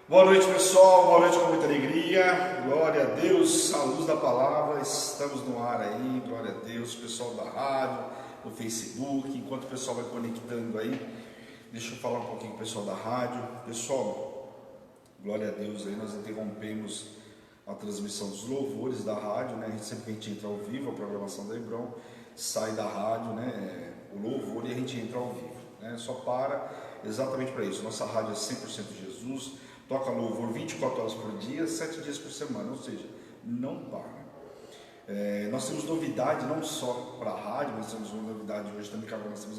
Boa noite, pessoal, boa noite com muita alegria, glória a Deus, à luz da palavra, estamos no ar aí, glória a Deus, pessoal da rádio, do Facebook, enquanto o pessoal vai conectando aí, deixa eu falar um pouquinho com o pessoal da rádio. Pessoal, glória a Deus, aí nós interrompemos a transmissão dos louvores da rádio, né? Sempre que a gente entra ao vivo, a programação da Hebron, sai da rádio, né? O louvor, e a gente entra ao vivo, né? Só para exatamente para isso. Nossa rádio é 100% Jesus, toca louvor 24 horas por dia, 7 dias por semana, ou seja, não para. Nós temos novidade não só para a rádio, nós temos uma novidade hoje também, que agora nós temos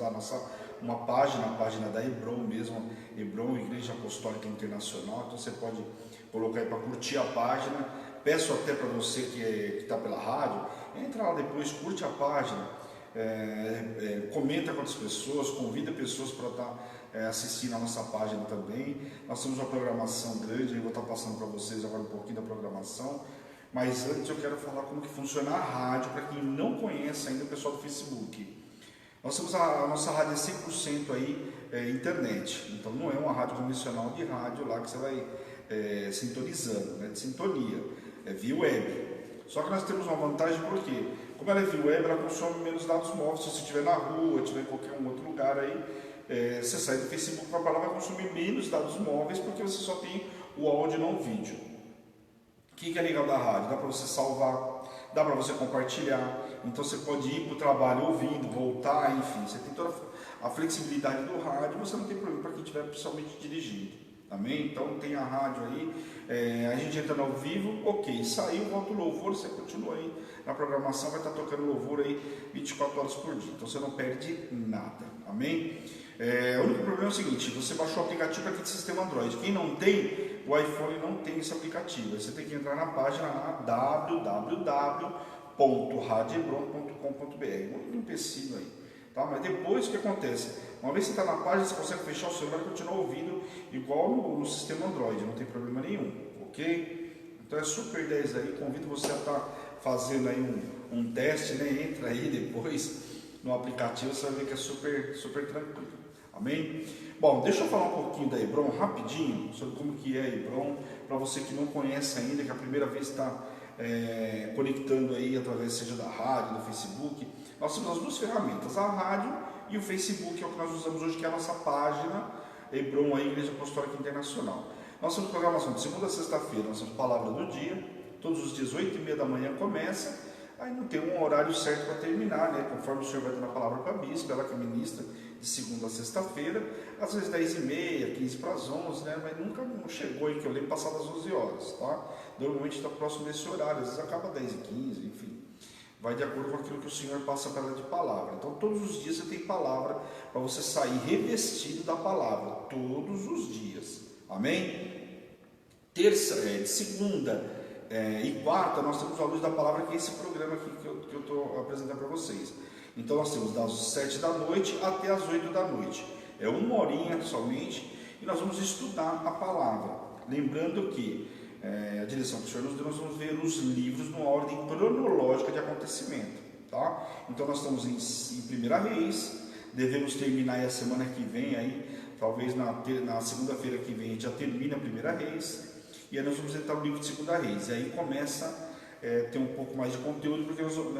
uma página, a página da Hebron mesmo, Hebron Igreja Apostólica Internacional. Então você pode colocar aí para curtir a página. Peço até para você que está pela rádio, entra lá depois, curte a página, comenta com as pessoas, convida pessoas para estar assistindo a nossa página também. Nós temos uma programação grande, eu vou estar passando para vocês agora um pouquinho da programação. Mas antes eu quero falar como que funciona a rádio, para quem não conhece ainda, o pessoal do Facebook. Nós temos a nossa rádio 100% aí, internet, então não é uma rádio convencional de rádio lá que você vai sintonizando, né, de sintonia, é via web. Só que nós temos uma vantagem, porque como ela é via web, ela consome menos dados móveis. Se você estiver na rua, estiver em qualquer outro lugar aí, você sai do Facebook para lá, vai consumir menos dados móveis, porque você só tem o áudio e não o vídeo. O que é legal da rádio? Dá para você salvar, dá para você compartilhar, então você pode ir para o trabalho ouvindo, voltar, enfim, você tem toda a flexibilidade do rádio, você não tem problema para quem estiver principalmente dirigindo, amém? Então tem a rádio aí, a gente entra ao vivo, ok, saiu, volta o louvor, você continua aí na programação, vai estar tocando louvor aí 24 horas por dia, então você não perde nada, amém? O único problema é o seguinte: você baixou o aplicativo para aquele sistema Android. Quem não tem, o iPhone não tem esse aplicativo. Aí você tem que entrar na página lá, www.radiohebron.com.br. Muito empecilho aí, tá? Mas depois o que acontece? Uma vez que você está na página, você consegue fechar o celular e continuar ouvindo igual no sistema Android, não tem problema nenhum, ok? Então é super 10 aí, convido você a estar fazendo aí um teste, né? Entra aí depois no aplicativo, você vai ver que é super tranquilo. Amém? Bom, deixa eu falar um pouquinho da Hebron rapidinho, sobre como que é a Hebron, para você que não conhece ainda, que é a primeira vez está conectando aí através seja da rádio, do Facebook. Nós temos as duas ferramentas, a rádio e o Facebook, é o que nós usamos hoje, que é a nossa página Hebron, a Igreja Apostólica Internacional. Nós temos programação de segunda a sexta-feira, nós temos Palavra do Dia, todos os dias 8h30 da manhã começa, aí não tem um horário certo para terminar, né? Conforme o senhor vai dando a palavra para a bispa, ela que ministra de segunda a sexta-feira, às vezes 10h30, 15 para as 11, né? Mas nunca chegou aí que eu lembro passar das 11 horas, tá? Normalmente está próximo desse horário, às vezes acaba 10h15, enfim. Vai de acordo com aquilo que o senhor passa para ela de palavra. Então todos os dias você tem palavra para você sair revestido da palavra, todos os dias. Amém? De segunda e quarta nós temos a Luz da Palavra, que é esse programa aqui que eu estou apresentando para vocês. Então nós temos das 7 da noite até as 8 da noite. É uma horinha somente e nós vamos estudar a palavra. Lembrando que a direção que o Senhor nos deu, nós vamos ver os livros numa ordem cronológica de acontecimento. Tá? Então nós estamos em 1 Reis, devemos terminar aí a semana que vem, aí, talvez na segunda-feira que vem a gente já termina a 1 Reis. E aí nós vamos entrar no livro de 2 Reis, e aí começa a ter um pouco mais de conteúdo, porque nós vamos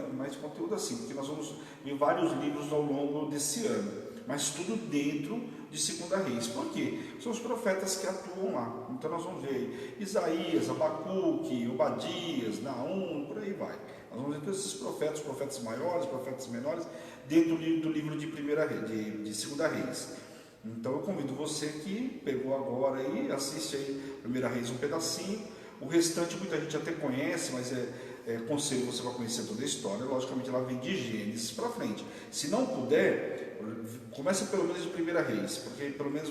ver vários livros ao longo desse ano, mas tudo dentro de 2 Reis. Por quê? São os profetas que atuam lá. Então nós vamos ver aí Isaías, Abacuque, Obadias, Naum, por aí vai. Nós vamos ver todos esses profetas maiores, profetas menores, dentro do livro de 2 Reis. Então eu convido você que pegou agora aí, assiste aí 1 Reis um pedacinho. O restante muita gente até conhece, mas conselho você vai conhecer toda a história. Logicamente ela vem de Gênesis para frente. Se não puder, começa pelo menos de 1 Reis, porque pelo menos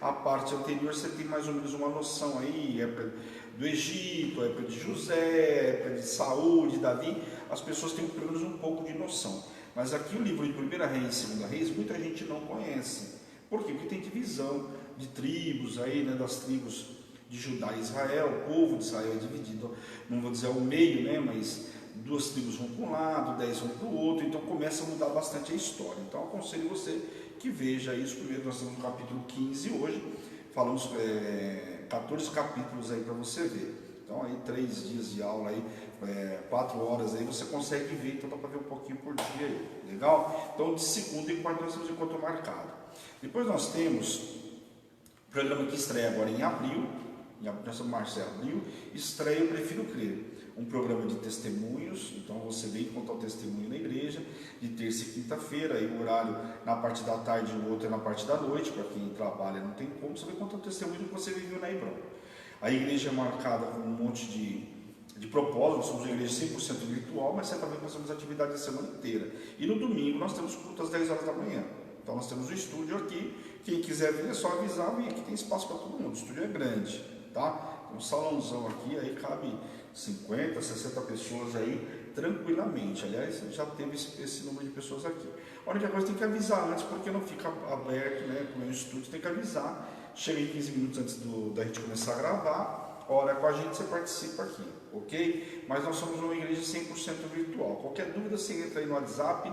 a parte anterior você tem mais ou menos uma noção aí, época do Egito, época de José, época de Saúl, de Davi, as pessoas têm pelo menos um pouco de noção. Mas aqui o livro de 1 Reis e 2 Reis, muita gente não conhece. Por quê? Porque tem divisão de tribos aí, né, das tribos de Judá e Israel. O povo de Israel é dividido, não vou dizer ao meio, né, mas 2 tribos vão para um lado, 10 vão para o outro, então começa a mudar bastante a história. Então eu aconselho você que veja isso. Primeiro nós estamos no capítulo 15 hoje, falamos 14 capítulos aí para você ver. Então aí 3 dias de aula aí, 4 horas aí, você consegue ver, então dá para ver um pouquinho por dia aí, legal? Então de segunda e quarta nós temos encontro marcado. Depois nós temos o programa que estreia agora em abril, nós estamos março e abril, estreia Eu Prefiro Crer. Um programa de testemunhos, então você vem contar o testemunho na igreja, de terça e quinta-feira, aí o horário na parte da tarde e o outro é na parte da noite, para quem trabalha não tem como, você vai contar o testemunho do que você viveu na Hebron. A igreja é marcada com um monte de propósitos, nós somos uma igreja 100% virtual, mas certamente nós temos atividade a semana inteira. E no domingo nós temos culto às 10 horas da manhã. Então nós temos o estúdio aqui, quem quiser vir é só avisar, e aqui tem espaço para todo mundo, o estúdio é grande, tá? Tem um salãozão aqui, aí cabe 50, 60 pessoas aí, tranquilamente. Aliás, já teve esse número de pessoas aqui. A única coisa tem que avisar antes, porque não fica aberto, né? Como é um estúdio, tem que avisar. Chega aí 15 minutos antes da gente começar a gravar, ora com a gente, você participa aqui, ok? Mas nós somos uma igreja 100% virtual. Qualquer dúvida, você entra aí no WhatsApp,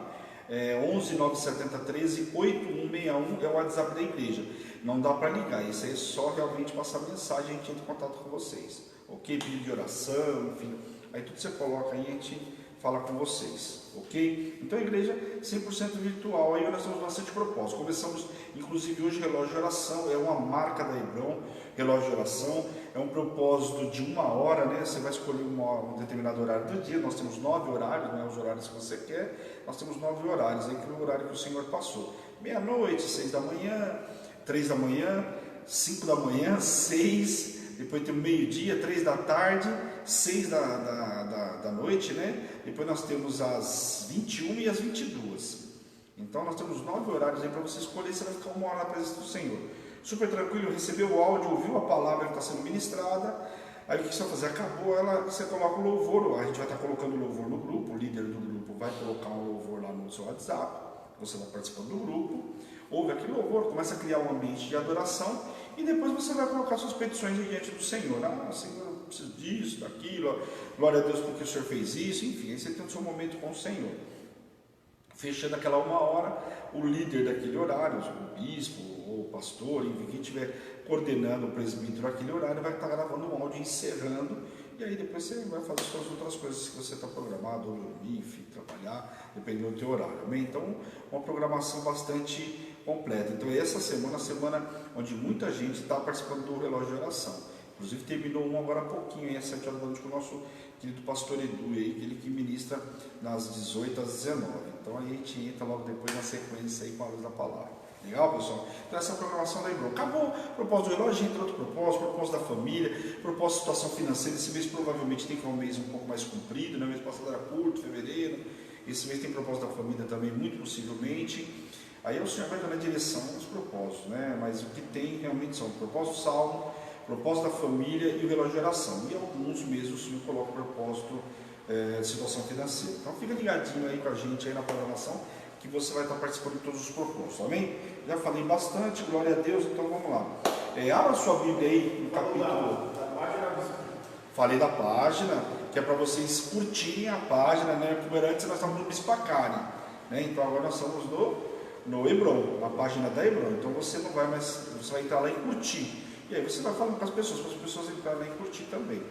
11 970 13 8161 é o WhatsApp da igreja. Não dá para ligar, isso aí é só realmente passar mensagem, a gente entra em contato com vocês, ok? Pedido de oração, enfim, aí tudo você coloca aí, a gente fala com vocês, ok? Então a igreja 100% virtual, aí nós temos bastante propósito. Começamos, inclusive hoje, relógio de oração, é uma marca da Hebron, relógio de oração, é um propósito de 1 hora, né? Você vai escolher um determinado horário do dia, nós temos 9 horários, né? Os horários que você quer, nós temos 9 horários, aí que é o horário que o Senhor passou. Meia-noite, 6 da manhã, 3 da manhã, 5 da manhã, 6, depois tem o meio-dia, 3 da tarde, 6 da noite, né? Depois nós temos as 21 e as 22. Então nós temos 9 horários aí para você escolher, você vai ficar 1 hora na presença do Senhor. Super tranquilo, recebeu o áudio, ouviu a palavra que está sendo ministrada, aí o que você vai fazer? Acabou ela, você coloca o louvor, a gente vai estar colocando o louvor no grupo, o líder do grupo vai colocar um louvor lá no seu WhatsApp, você vai participando do grupo, ouve aquele louvor, começa a criar um ambiente de adoração, e depois você vai colocar suas petições diante do Senhor. Ah, Senhor, eu preciso disso, daquilo, glória a Deus porque o Senhor fez isso, enfim, aí você tem o seu momento com o Senhor. Fechando aquela 1 hora, o líder daquele horário, o bispo ou o pastor, enfim, quem estiver coordenando o presbítero naquele horário, vai estar gravando um áudio, encerrando, e aí depois você vai fazer suas outras coisas que você está programado, ou dormir, enfim, trabalhar, dependendo do teu horário. Amém? Então, uma programação bastante completa. Então, essa semana, a semana onde muita gente está participando do relógio de oração. Inclusive, terminou um agora há pouquinho, aí, às 7 horas da noite, com o nosso querido pastor Edu, aí, ele que ministra das 18 às 19. Então, aí a gente entra logo depois na sequência aí com a luz da palavra. Legal, pessoal? Então, essa é a programação da Hebron. Acabou o propósito do relógio, entra outro propósito da família, propósito da situação financeira. Esse mês provavelmente tem que ser um mês um pouco mais comprido, né? O mês passado era curto, fevereiro. Esse mês tem propósito da família também, muito possivelmente. Aí o Senhor vai dar na direção dos propósitos, né? Mas o que tem realmente são o propósito do salmo, propósito da família e o relógio de oração. E alguns meses o Senhor coloca o propósito de situação financeira. Então fica ligadinho aí com a gente aí na programação, que você vai estar participando de todos os propósitos, amém? Já falei bastante, glória a Deus, então vamos lá. Abra sua Bíblia aí no capítulo. Falei da página, que é para vocês curtirem a página, né? Como era antes nós estávamos no Bispacari, né? Então agora nós estamos no Hebron, na página da Hebron. Então você não vai mais, você vai entrar lá e curtir. E aí você vai falando com as pessoas, para as pessoas entrarem lá e curtir também.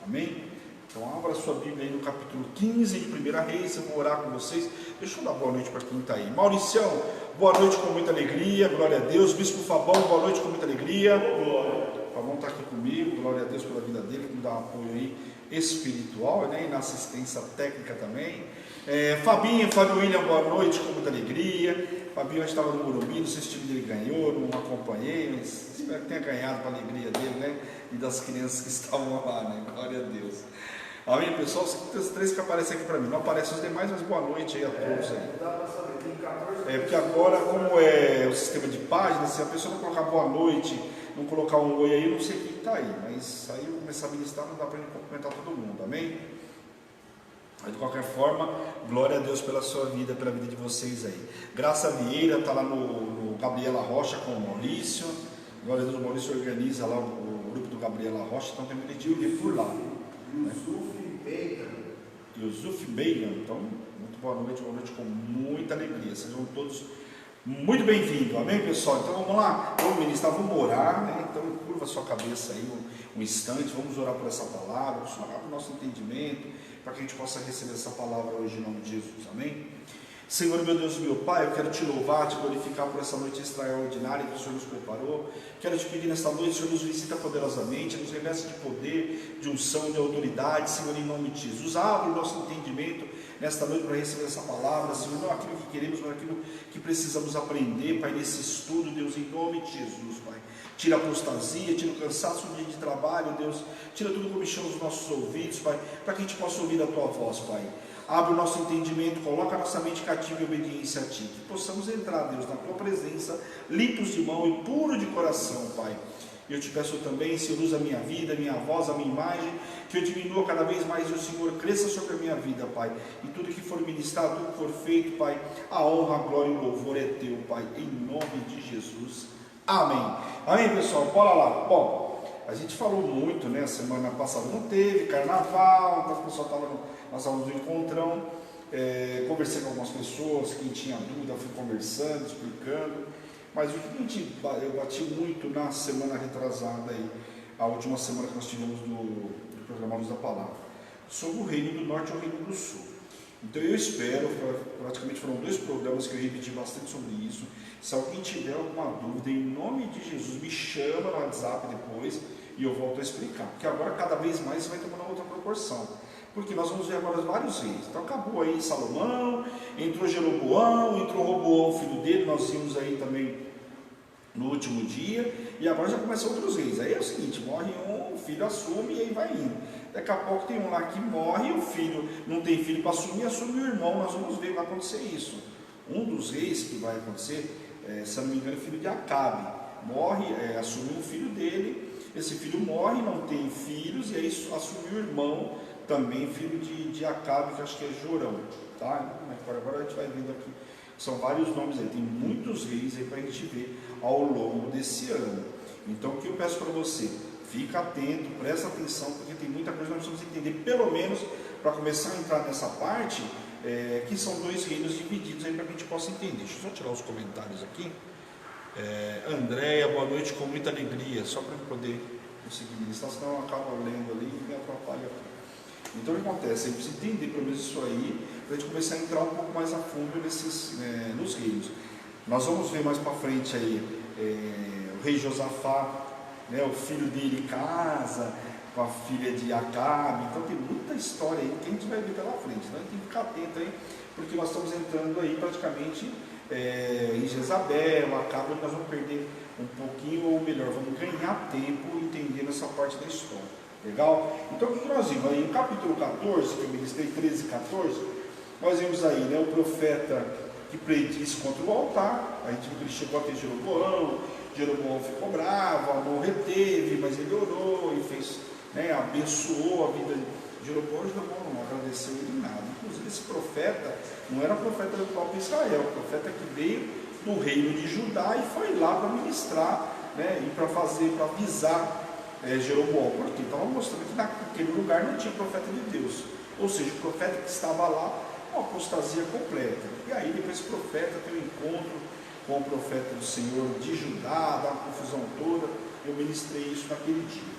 Amém? Então abra sua Bíblia aí no capítulo 15 de 1 Reis, eu vou orar com vocês. Deixa eu dar boa noite para quem está aí. Mauricião, boa noite com muita alegria, glória a Deus. Bispo Fabão, boa noite com muita alegria. Fabão está aqui comigo, glória a Deus pela vida dele, que me dá um apoio aí espiritual, né? E na assistência técnica também. Fabinho William, boa noite com muita alegria. Fabinho estava no Morumbi, não sei se o time dele ganhou, não acompanhei, mas espero que tenha ganhado para a alegria dele, né? E das crianças que estavam lá, né? Glória a Deus. Amém, pessoal? Os 3 que aparecem aqui para mim, não aparecem os demais, mas boa noite aí a todos aí. Não dá para saber, tem 14. Porque agora, como é o sistema de páginas, se a pessoa não colocar boa noite, não colocar um oi aí, não sei quem está aí, mas aí eu começar a ministrar, não dá para gente cumprimentar todo mundo, amém? Mas de qualquer forma, glória a Deus pela sua vida, pela vida de vocês aí. Graça Vieira está lá no Gabriela Rocha com o Maurício. Glória a Deus, o Maurício organiza lá o grupo do Gabriela Rocha, então tem um coletivo de por lá. Yusuf Beigan, então, muito boa noite com muita alegria. Sejam todos Muito bem-vindo, amém, pessoal? Então vamos lá, vamos ministrar, vamos orar, né? Então curva a sua cabeça aí um instante, vamos orar por essa palavra, vamos orar para o nosso entendimento, para que a gente possa receber essa palavra hoje em nome de Jesus, amém? Senhor, meu Deus e meu Pai, eu quero te louvar, te glorificar por essa noite extraordinária que o Senhor nos preparou. Quero te pedir nesta noite, Senhor, nos visita poderosamente, nos reveste de poder, de unção, de autoridade, Senhor, em nome de Jesus. Abre o nosso entendimento nesta noite para receber essa palavra, Senhor, não aquilo que queremos, mas aquilo que precisamos aprender, Pai, nesse estudo, Deus, em nome de Jesus, Pai. Tira a apostasia, tira o cansaço do dia de trabalho, Deus, tira tudo que mexeu nos nossos ouvidos, Pai, para que a gente possa ouvir a Tua voz, Pai. Abre o nosso entendimento, coloca a nossa mente cativa em obediência a Ti, que possamos entrar, Deus, na Tua presença, limpos de mão e puro de coração, Pai. Eu te peço também, Senhor, usa a minha vida, a minha voz, a minha imagem, que eu diminua cada vez mais e o Senhor cresça sobre a minha vida, Pai. E tudo que for ministrado, tudo que for feito, Pai, a honra, a glória e o louvor é Teu, Pai, em nome de Jesus. Amém. Amém, pessoal? Bora lá. Bom, a gente falou muito, né? Semana passada não teve, carnaval, então o pessoal estava nós estávamos no encontrão, conversei com algumas pessoas, quem tinha dúvida, fui conversando, explicando, mas o que eu bati muito na semana retrasada, aí, a última semana que nós tivemos do programa Luz da Palavra, sobre o Reino do Norte e o Reino do Sul. Então eu espero, praticamente foram 2 programas que eu repeti bastante sobre isso. Se alguém tiver alguma dúvida, em nome de Jesus, me chama no WhatsApp depois e eu volto a explicar, porque agora cada vez mais vai tomando outra proporção. Porque nós vamos ver agora vários reis. Então acabou aí Salomão, entrou Jeroboão, entrou Roboão, filho dele, nós vimos aí também no último dia, e agora já começam outros reis. Aí é o seguinte, morre um, o filho assume e aí vai indo. Daqui a pouco tem um lá que morre, o filho não tem filho para assumir, assume o irmão, nós vamos ver, vai acontecer isso. Um dos reis que vai acontecer, se não me engano, é filho de Acabe, morre, assume um filho dele, esse filho morre, não tem filhos, e aí assume o irmão, também filho de Acabe, que acho que é Jorão, tá? Agora a gente vai vendo aqui, são vários nomes aí, tem muitos reis aí para a gente ver ao longo desse ano. Então o que eu peço para você, fica atento, presta atenção, porque tem muita coisa que nós precisamos entender, pelo menos para começar a entrar nessa parte, que são 2 reinos divididos aí para que a gente possa entender. Deixa eu só tirar os comentários aqui. Andréia, boa noite, com muita alegria, só para eu poder conseguir ministrar, senão eu acabo lendo ali e me atrapalha. Então o que acontece? A gente precisa entender pelo menos isso aí, para a gente começar a entrar um pouco mais a fundo nos reinos. Nós vamos ver mais para frente aí o rei Josafá, né, o filho dele casa com a filha de Acabe, então tem muita história aí que a gente vai ver pela frente, então a gente tem que ficar atento aí, porque nós estamos entrando aí praticamente em Jezabel, Acabe, nós vamos perder um pouquinho, ou melhor, vamos ganhar tempo entendendo essa parte da história. Legal? Então o que nós vimos aí? No capítulo 14, que eu ministrei 13 e 14, nós vimos aí, né, o profeta que predisse contra o altar. A gente viu que ele chegou a ter Jeroboão ficou bravo, Amon reteve, mas ele orou e fez, né, abençoou a vida de Jeroboão não agradeceu ele nada. Inclusive esse profeta não era profeta do próprio Israel, o profeta que veio do reino de Judá e foi lá para ministrar, né, e para avisar Jeroboão, porque estava mostrando que naquele lugar não tinha profeta de Deus, ou seja, o profeta que estava lá, uma apostasia completa. E aí depois esse profeta tem um encontro com o profeta do Senhor de Judá, dá uma confusão toda. Eu ministrei isso naquele dia.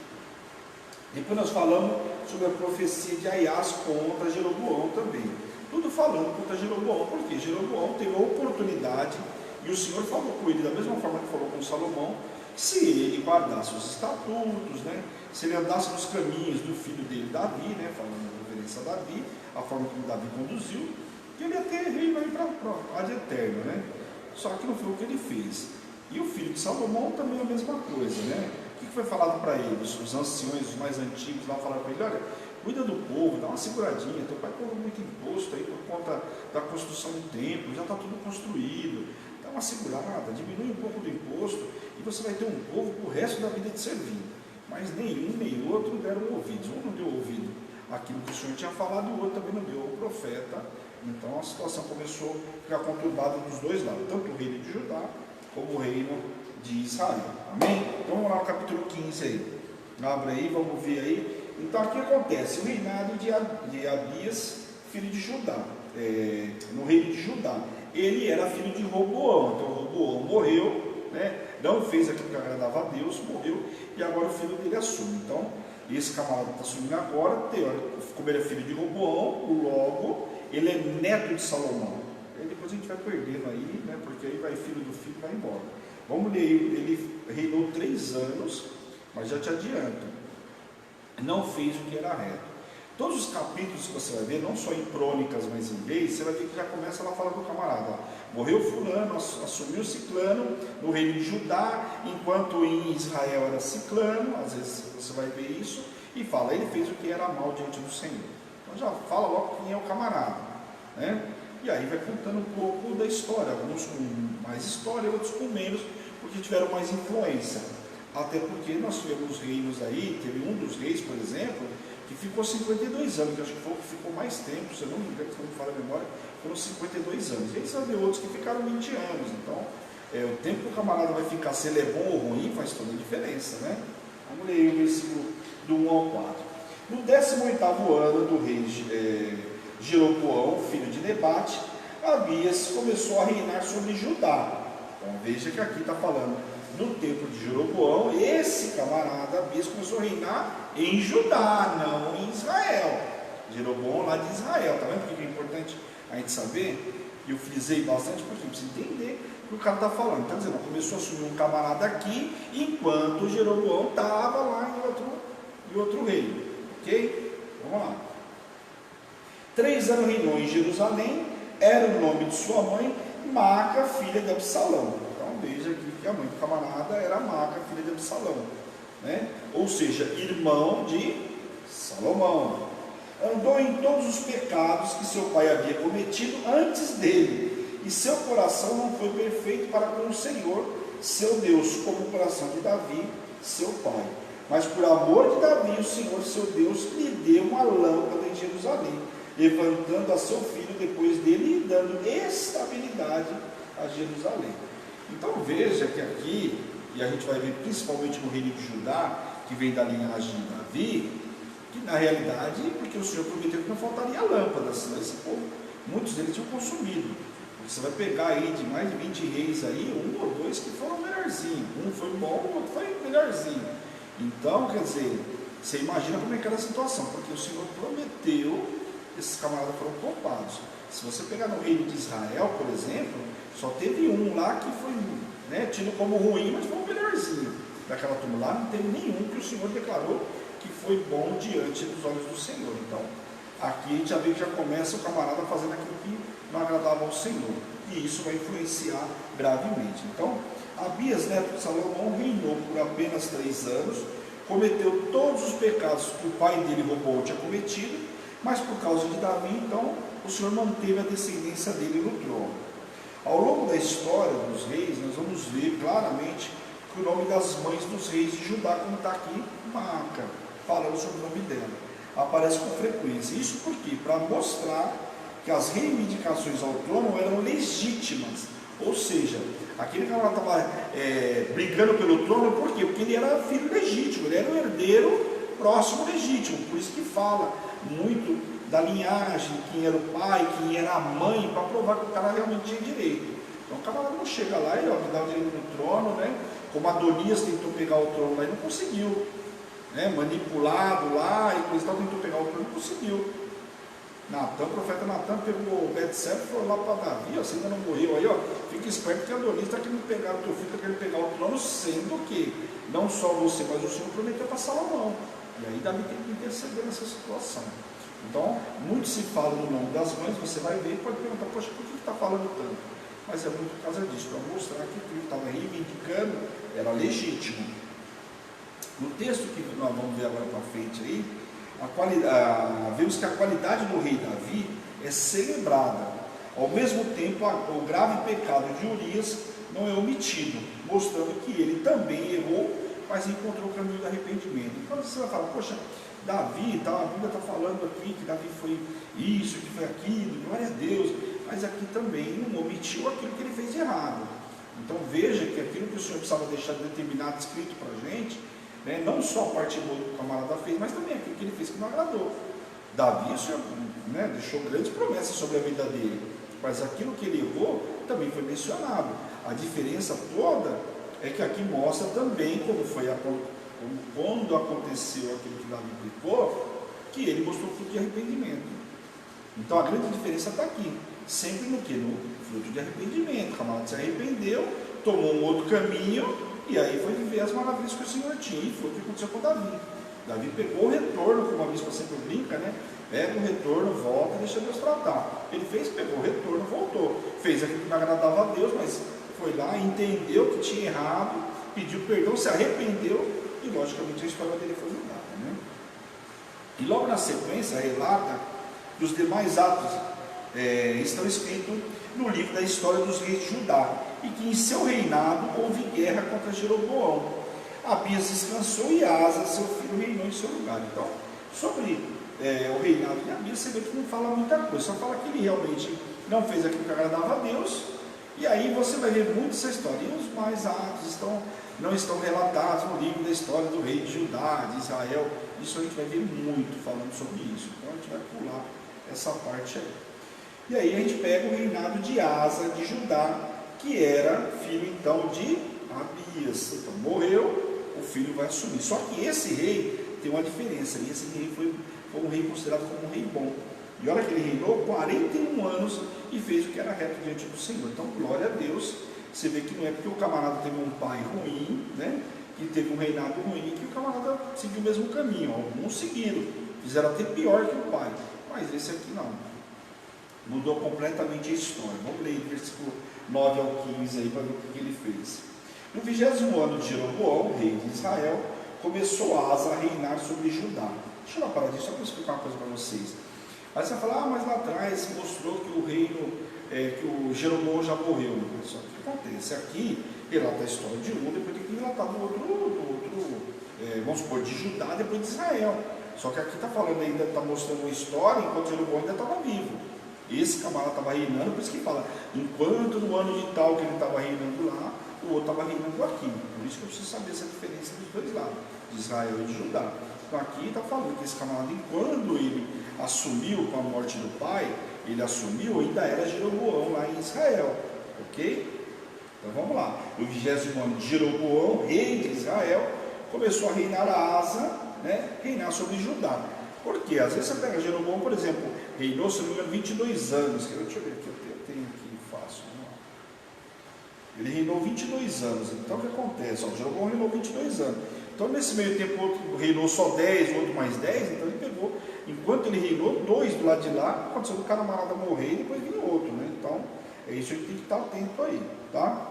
Depois nós falamos sobre a profecia de Aias contra Jeroboão também, tudo falando contra Jeroboão, porque Jeroboão teve a oportunidade, e o Senhor falou com ele da mesma forma que falou com Salomão, se ele guardasse os estatutos, né? Se ele andasse nos caminhos do filho dele, Davi, né? Falando em referência a Davi, a forma como Davi conduziu, que ele ia ter reino aí para ad eterno, né? Só que não foi o que ele fez. E o filho de Salomão também é a mesma coisa, né? O que foi falado para eles? Os anciões, os mais antigos lá falaram para ele: olha, cuida do povo, dá uma seguradinha, teu pai pagou muito imposto aí por conta da construção do templo, já está tudo construído, dá uma segurada, diminui um pouco do imposto e você vai ter um povo para o resto da vida de servir. Mas nenhum nem outro deram ouvidos. Um não deu ouvido àquilo que o Senhor tinha falado e o outro também não deu ao profeta. Então a situação começou a ficar conturbada dos dois lados, tanto o reino de Judá como o reino de Israel. Amém? Então vamos lá no capítulo 15 aí. Abre aí, vamos ver aí. Então aqui acontece o reinado de Abias, filho de Judá, no reino de Judá. ele era filho de Roboão. Então Roboão morreu, né? Não fez aquilo que agradava a Deus, morreu, e agora o filho dele assume. Então, esse camarada está assumindo agora, como ele é filho de Roboão, logo, ele é neto de Salomão. Aí depois a gente vai perdendo aí, né? Porque aí vai filho do filho e vai embora. Vamos ler, ele reinou 3 anos, mas já te adianto, não fez o que era reto. Todos os capítulos que você vai ver, não só em crônicas, mas em reis, você vai ver que já começa lá falando do camarada. Morreu fulano, assumiu ciclano no reino de Judá, enquanto em Israel era ciclano, às vezes você vai ver isso, e fala, ele fez o que era mal diante do Senhor. Então já fala logo quem é o camarada, né? E aí vai contando um pouco da história, alguns com mais história, outros com menos, porque tiveram mais influência. Até porque nós tivemos reinos aí, teve um dos reis, por exemplo, que ficou 52 anos, que acho que foi o que ficou mais tempo, se eu não me engano, se não me falha a memória, foram 52 anos. E aí você vai ver outros que ficaram 20 anos. Então, o tempo que o camarada vai ficar, se ele é bom ou ruim, faz toda a diferença, né? Vamos ler o versículo do 1 ao 4. No 18º ano do rei Jeroboão, filho de Nebate, Abias começou a reinar sobre Judá. Então veja que aqui está falando, no tempo de Jeroboão, esse camarada Abias começou a reinar em Judá, não em Israel. Jeroboão lá de Israel, está vendo por que é importante a gente saber? E eu frisei bastante porque precisa entender o que o cara está falando. Está dizendo, começou a assumir um camarada aqui, enquanto Jeroboão estava lá em outro reino. Ok? Vamos lá. 3 anos reinou em Jerusalém, era o nome de sua mãe, Maaca, filha de Absalão. Então veja aqui que a mãe do camarada era Maaca, filha de Absalão, né? Ou seja, irmão de Salomão. Andou em todos os pecados que seu pai havia cometido antes dele, e seu coração não foi perfeito para com o Senhor, seu Deus, como o coração de Davi, seu pai. Mas por amor de Davi, o Senhor, seu Deus, lhe deu uma lâmpada em Jerusalém, levantando a seu filho depois dele e dando estabilidade a Jerusalém. Então veja que aqui, e a gente vai ver principalmente no reino de Judá, que vem da linhagem de Davi, que na realidade, porque o Senhor prometeu que não faltaria lâmpadas, senão esse povo, muitos deles tinham consumido. Você vai pegar aí de mais de 20 reis aí, 1 ou 2 que foram melhorzinho, um foi bom, o outro foi melhorzinho. Então, quer dizer, você imagina como é que era a situação, porque o Senhor prometeu, esses camaradas foram poupados. Se você pegar no reino de Israel, por exemplo, só teve um lá que foi, né, tido como ruim, mas foi um melhorzinho daquela turma. Lá não teve nenhum que o Senhor declarou que foi bom diante dos olhos do Senhor. Então, aqui a gente já vê que já começa o camarada fazendo aquilo que não agradava ao Senhor, e isso vai influenciar gravemente. Então, Abias, neto de Salomão, reinou por apenas 3 anos, cometeu todos os pecados que o pai dele, Roboão, tinha cometido, mas por causa de Davi, então, o Senhor manteve a descendência dele no trono. Ao longo da história dos reis, nós vamos ver claramente que o nome das mães dos reis de Judá, como está aqui, Maaca, falando sobre o nome dela, aparece com frequência. Isso por quê? Para mostrar que as reivindicações ao trono eram legítimas, ou seja, aquele que ela estava brigando pelo trono, por quê? Porque ele era filho legítimo, ele era o herdeiro próximo legítimo, por isso que fala muito da linhagem, quem era o pai, quem era a mãe, para provar que o cara realmente tinha direito. Então o camarada não chega lá e me dá o direito do trono, né? Como Adonias tentou pegar o trono lá e não conseguiu, né? Manipulado lá e coisa e tal, tentou pegar o trono e não conseguiu. Natan, o profeta Natan pegou Betseba e falou lá para Davi, ó, você ainda não morreu aí, ó, fica esperto que Adonias está querendo pegar o teu filho, está querendo pegar o trono, sendo que não só você, mas o Senhor prometeu para Salomão. E aí Davi tem que interceder nessa situação. Então, muito se fala no nome das mães, você vai ver e pode perguntar, poxa, por que está falando tanto? Mas é muito por causa disso, para mostrar que o que ele estava reivindicando era legítimo. No texto que nós vamos ver agora para frente aí, vemos que a qualidade do rei Davi é celebrada. Ao mesmo tempo, o grave pecado de Urias não é omitido, mostrando que ele também errou, mas encontrou o caminho do arrependimento. Então você vai falar, poxa, Davi, a Bíblia está falando aqui que Davi foi isso, que foi aquilo, glória a Deus, mas aqui também não omitiu aquilo que ele fez de errado. Então veja que aquilo que o Senhor precisava deixar determinado, escrito para a gente, né, não só a parte boa que o camarada fez, mas também aquilo que ele fez que não agradou. Davi, o Senhor, né, deixou grandes promessas sobre a vida dele, mas aquilo que ele errou também foi mencionado. A diferença toda é que aqui mostra também quando aconteceu aquilo que Davi pecou, que ele mostrou fruto de arrependimento. Então a grande diferença está aqui, sempre no que? No fruto de arrependimento. O camarada se arrependeu, tomou um outro caminho, e aí foi viver as maravilhas que o Senhor tinha, e foi o que aconteceu com Davi. Davi pegou o retorno, como a bispa sempre brinca, né? Pega o retorno, volta e deixa Deus tratar. Ele pegou o retorno, voltou. Fez aquilo que não agradava a Deus, mas foi lá, entendeu que tinha errado, pediu perdão, se arrependeu, e logicamente a história dele foi mudada, né? E logo na sequência, relata que os demais atos estão escritos no livro da história dos reis de Judá, e que em seu reinado houve guerra contra Jeroboão. Abias descansou e Asa, seu filho, reinou em seu lugar. Então, sobre o reinado de Abias, você vê que não fala muita coisa, só fala que ele realmente não fez aquilo que agradava a Deus, e aí você vai ver muito essa história. E os mais atos não estão relatados no livro da história do rei de Judá, de Israel. Isso a gente vai ver muito falando sobre isso, então a gente vai pular essa parte aí. E aí a gente pega o reinado de Asa, de Judá, que era filho então de Abias. Então morreu, o filho vai assumir. Só que esse rei tem uma diferença, e esse rei foi um rei considerado como um rei bom. E olha que ele reinou 41 anos e fez o que era reto diante do Senhor. Então, glória a Deus. Você vê que não é porque o camarada teve um pai ruim, né, que teve um reinado ruim, que o camarada seguiu o mesmo caminho. Alguns seguiram, fizeram até pior que o pai. Mas esse aqui não. Mudou completamente a história. Vamos ler do versículo 9 ao 15 aí para ver o que ele fez. No 20º ano de Jeroboão, rei de Israel, começou Asa a reinar sobre Judá. Deixa eu dar parar disso, só para explicar uma coisa para vocês. Aí você vai falar, mas lá atrás mostrou que o reino, que o Jeroboão já morreu. Só que o que acontece? Aqui relata a história de um, depois tem que relatar do outro, vamos supor, de Judá, depois de Israel. Só que aqui está falando ainda, está mostrando uma história enquanto Jeroboão ainda estava vivo. Esse camarada estava reinando, por isso que fala, enquanto no ano de tal que ele estava reinando lá, o outro estava reinando aqui. Por isso que eu preciso saber essa diferença dos dois lados, de Israel e de Judá. Então aqui está falando que esse camarada, enquanto ele assumiu com a morte do pai, ele assumiu, ainda era Jeroboão lá em Israel, ok? Então vamos lá, no 20º ano de Jeroboão, rei de Israel, começou a reinar a Asa, né, reinar sobre Judá. Por quê? Às vezes você pega Jeroboão, por exemplo, reinou, se não me engano, 22 anos, deixa eu ver aqui, eu tenho aqui fácil, ele reinou 22 anos, então o que acontece? Jeroboão reinou 22 anos. Então, nesse meio tempo, o outro reinou só 10, o outro mais 10, então ele pegou, enquanto ele reinou, 2 do lado de lá, aconteceu do camarada morrer e depois vinha outro, né? Então, é isso que a gente tem que estar atento aí, tá?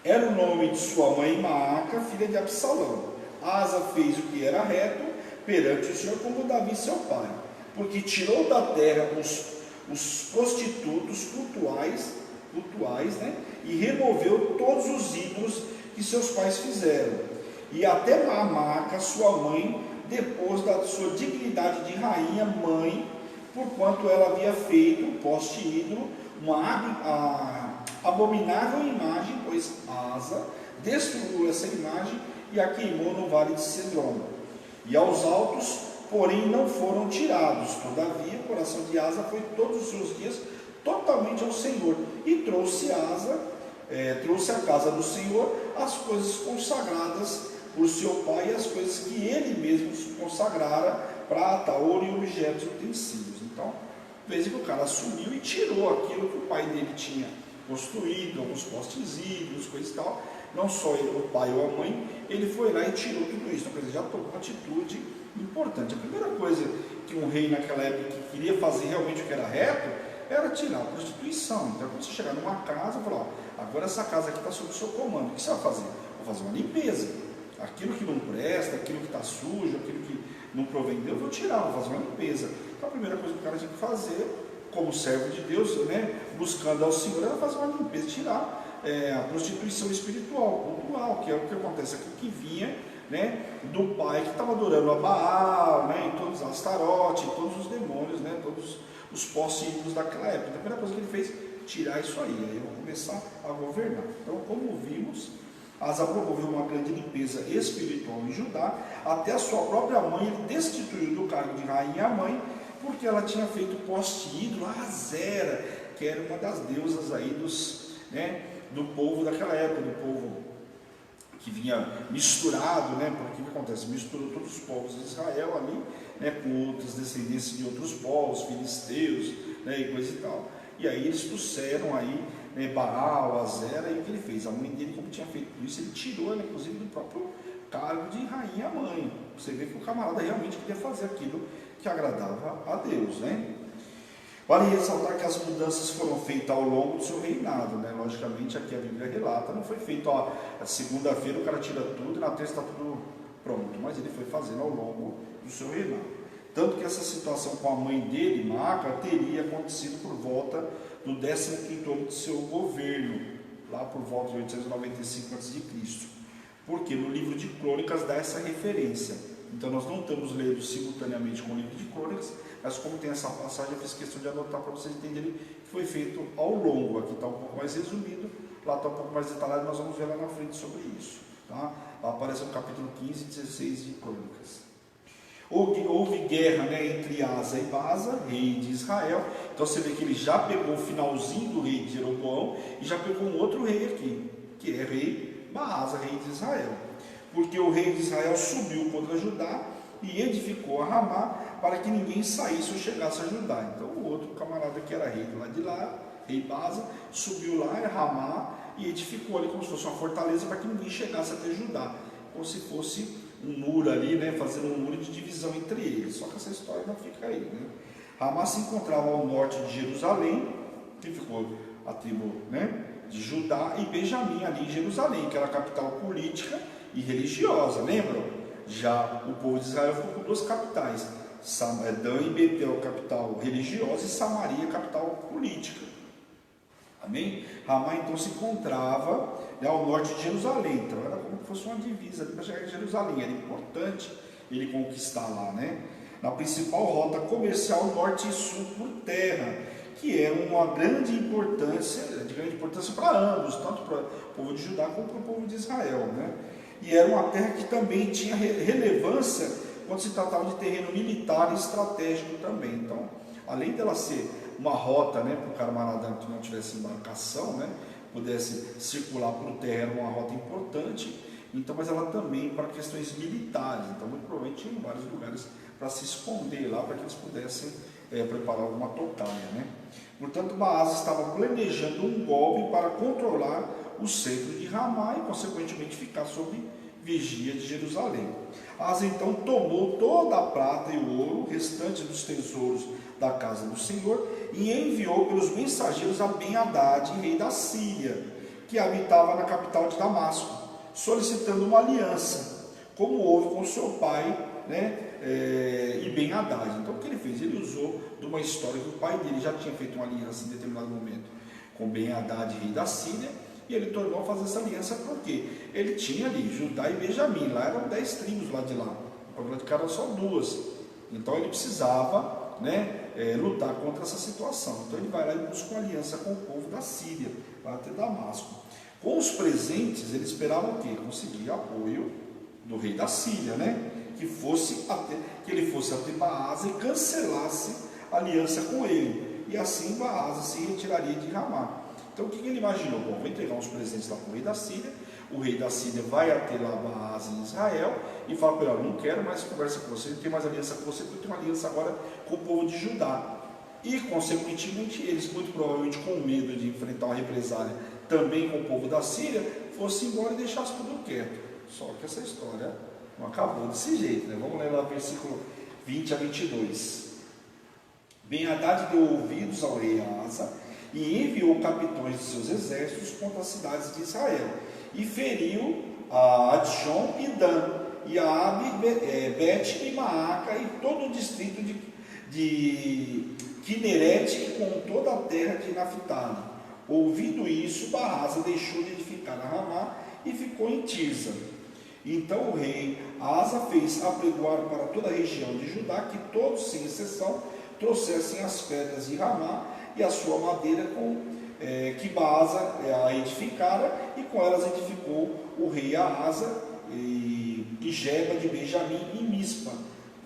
Era o nome de sua mãe Maaca, filha de Absalão. Asa fez o que era reto perante o Senhor, como Davi seu pai, porque tirou da terra os prostitutos cultuais, né? E removeu todos os ídolos que seus pais fizeram. E até Maaca, sua mãe, depôs da sua dignidade de rainha, mãe, porquanto ela havia feito um poste ídolo, uma abominável imagem, pois Asa destruiu essa imagem e a queimou no vale de Cedron. E aos altos, porém, não foram tirados. Todavia, o coração de Asa foi todos os seus dias totalmente ao Senhor, e trouxe à casa do Senhor as coisas consagradas por seu pai e as coisas que ele mesmo consagrara, prata, ouro e objetos utensílios. Então, veja que o cara assumiu e tirou aquilo que o pai dele tinha construído, alguns postes ídolos, coisas e tal. Não só ele, o pai ou a mãe, ele foi lá e tirou tudo isso. Então, quer dizer, já tomou uma atitude importante. A primeira coisa que um rei naquela época que queria fazer realmente o que era reto, era tirar a prostituição. Então, quando você chegar numa casa, falar, agora essa casa aqui está sob o seu comando, o que você vai fazer? Vou fazer uma limpeza. Aquilo que não presta, aquilo que está sujo, aquilo que não provém de Deus, eu vou tirar, vou fazer uma limpeza. Então, a primeira coisa que o cara tinha que fazer, como servo de Deus, né, buscando ao Senhor, era fazer uma limpeza, tirar a prostituição espiritual, cultural, que é o que acontece aqui, que vinha, né, do pai que estava adorando a Baal, né, e todos as Astarote, todos os demônios, né, todos os postos daquela época. Então, a primeira coisa que ele fez, tirar isso aí eu vou começar a governar. Então, como vimos, Asa promoveu uma grande limpeza espiritual em Judá, até a sua própria mãe ele destituiu do cargo de rainha a mãe, Porque ela tinha feito poste ídolo a Azera, que era uma das deusas aí do povo daquela época, do povo que vinha misturado, porque o que acontece? Misturou todos os povos de Israel ali, com outras descendências de outros povos, filisteus, e coisa e tal. E aí eles trouxeram aí, Baal, Azera, e o que ele fez? A mãe dele, como tinha feito isso, ele tirou ela, inclusive, do próprio cargo de rainha mãe. Você vê que o camarada realmente queria fazer aquilo que agradava a Deus, Vale ressaltar que as mudanças foram feitas ao longo do seu reinado, Logicamente, aqui a Bíblia relata, não foi feito a segunda-feira o cara tira tudo e na terça está tudo pronto, mas ele foi fazendo ao longo do seu reinado. Tanto que essa situação com a mãe dele, Maaca, teria acontecido por volta do 15º ano de seu governo, lá por volta de 895 a.C. Porque no livro de Crônicas dá essa referência. Então nós não estamos lendo simultaneamente com o livro de Crônicas, mas como tem essa passagem, eu fiz questão de anotar para vocês entenderem que foi feito ao longo. Aqui está um pouco mais resumido, lá está um pouco mais detalhado, nós vamos ver lá na frente sobre isso. Lá aparece no capítulo 15 e 16 de Crônicas. Houve guerra entre Asa e Baasa, rei de Israel. Então você vê que ele já pegou o finalzinho do rei de Jeroboão e já pegou um outro rei aqui, que é rei Baasa, rei de Israel. Porque o rei de Israel subiu contra Judá e edificou a Ramá para que ninguém saísse ou chegasse a Judá. Então o outro camarada que era rei do lado de lá, rei Baasa, subiu lá em Ramá e edificou ali como se fosse uma fortaleza para que ninguém chegasse até Judá, como se fosse um muro ali, fazendo um muro de divisão entre eles. Só que essa história não fica aí, Ramá se encontrava ao norte de Jerusalém, que ficou a tribo, de Judá, e Benjamim ali em Jerusalém, que era a capital política e religiosa, lembram? Já o povo de Israel ficou com duas capitais, Dan e Betel, capital religiosa, e Samaria, capital política. Amém? Ramá então se encontrava ao norte de Jerusalém, então era como se fosse uma divisa para chegar em Jerusalém, era importante ele conquistar lá, na principal rota comercial norte e sul por terra, que era uma grande importância para ambos, tanto para o povo de Judá como para o povo de Israel, E era uma terra que também tinha relevância quando se tratava de terreno militar e estratégico também. Então, além dela ser uma rota, para o camarada que não tivesse embarcação, pudesse circular por terra, era uma rota importante. Então, mas ela também para questões militares. Então, muito provavelmente tinha vários lugares para se esconder lá, para que eles pudessem preparar alguma tocaia, Portanto, Baasa estava planejando um golpe para controlar o centro de Ramá e, consequentemente, ficar sob vigia de Jerusalém. Asa então tomou toda a prata e o ouro, restante dos tesouros da casa do Senhor, e enviou pelos mensageiros a Ben-Hadad, rei da Síria, que habitava na capital de Damasco, solicitando uma aliança, como houve com seu pai, e Ben-Hadad. Então o que ele fez? Ele usou de uma história que o pai dele já tinha feito uma aliança em determinado momento com Ben-Hadad, rei da Síria, e ele tornou a fazer essa aliança porque ele tinha ali Judá e Benjamim, lá eram 10 tribos lá de lá, para lá de cá eram só 2, então ele precisava lutar contra essa situação. Então ele vai lá e busca uma aliança com o povo da Síria, lá até Damasco. Com os presentes, ele esperava o quê? Conseguir apoio do rei da Síria, que ele fosse até Baasa e cancelasse a aliança com ele, e assim Baasa se retiraria de Ramá. Então o que ele imaginou? Bom, vou entregar uns presentes lá para o rei da Síria, o rei da Síria vai até lá Baasa em Israel e fala para ele: não quero mais conversa com você, não tenho mais aliança com você, porque eu tenho uma aliança agora com o povo de Judá. E consequentemente eles, muito provavelmente com medo de enfrentar uma represália também com o povo da Síria, fossem embora e deixassem tudo quieto. Só que essa história não acabou desse jeito, Vamos ler lá versículo 20 a 22. Ben-Hadad deu ouvidos ao rei Asa e enviou capitões de seus exércitos contra as cidades de Israel, e feriu a Adjon e Dan, e a Abi, Bet e Maaca, e todo o distrito de Quinerete, com toda a terra de Naphtali. Ouvindo isso, Baasa deixou de edificar a Ramá e ficou em Tirza. Então o rei Asa fez apregoar para toda a região de Judá que todos, sem exceção, trouxessem as pedras de Ramá e a sua madeira que Baasa a edificara, e com elas edificou o rei Asa e Geba de Benjamim e Mispa,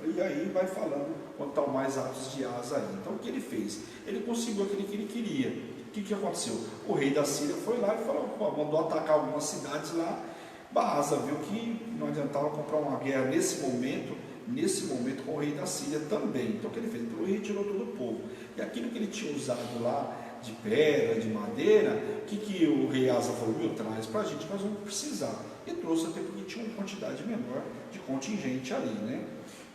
E aí vai falando quanto ao mais atos de Asa aí. Então o que ele fez? Ele conseguiu aquilo que ele queria. O que aconteceu? O rei da Síria foi lá e falou, mandou atacar algumas cidades lá. Asa viu que não adiantava comprar uma guerra nesse momento com o rei da Síria também. Então o que ele fez? Ele retirou todo o povo. E aquilo que ele tinha usado lá, de pedra, de madeira, o que o rei Asa falou? Traz para a gente, nós vamos precisar. E trouxe até porque tinha uma quantidade menor de contingente ali, né?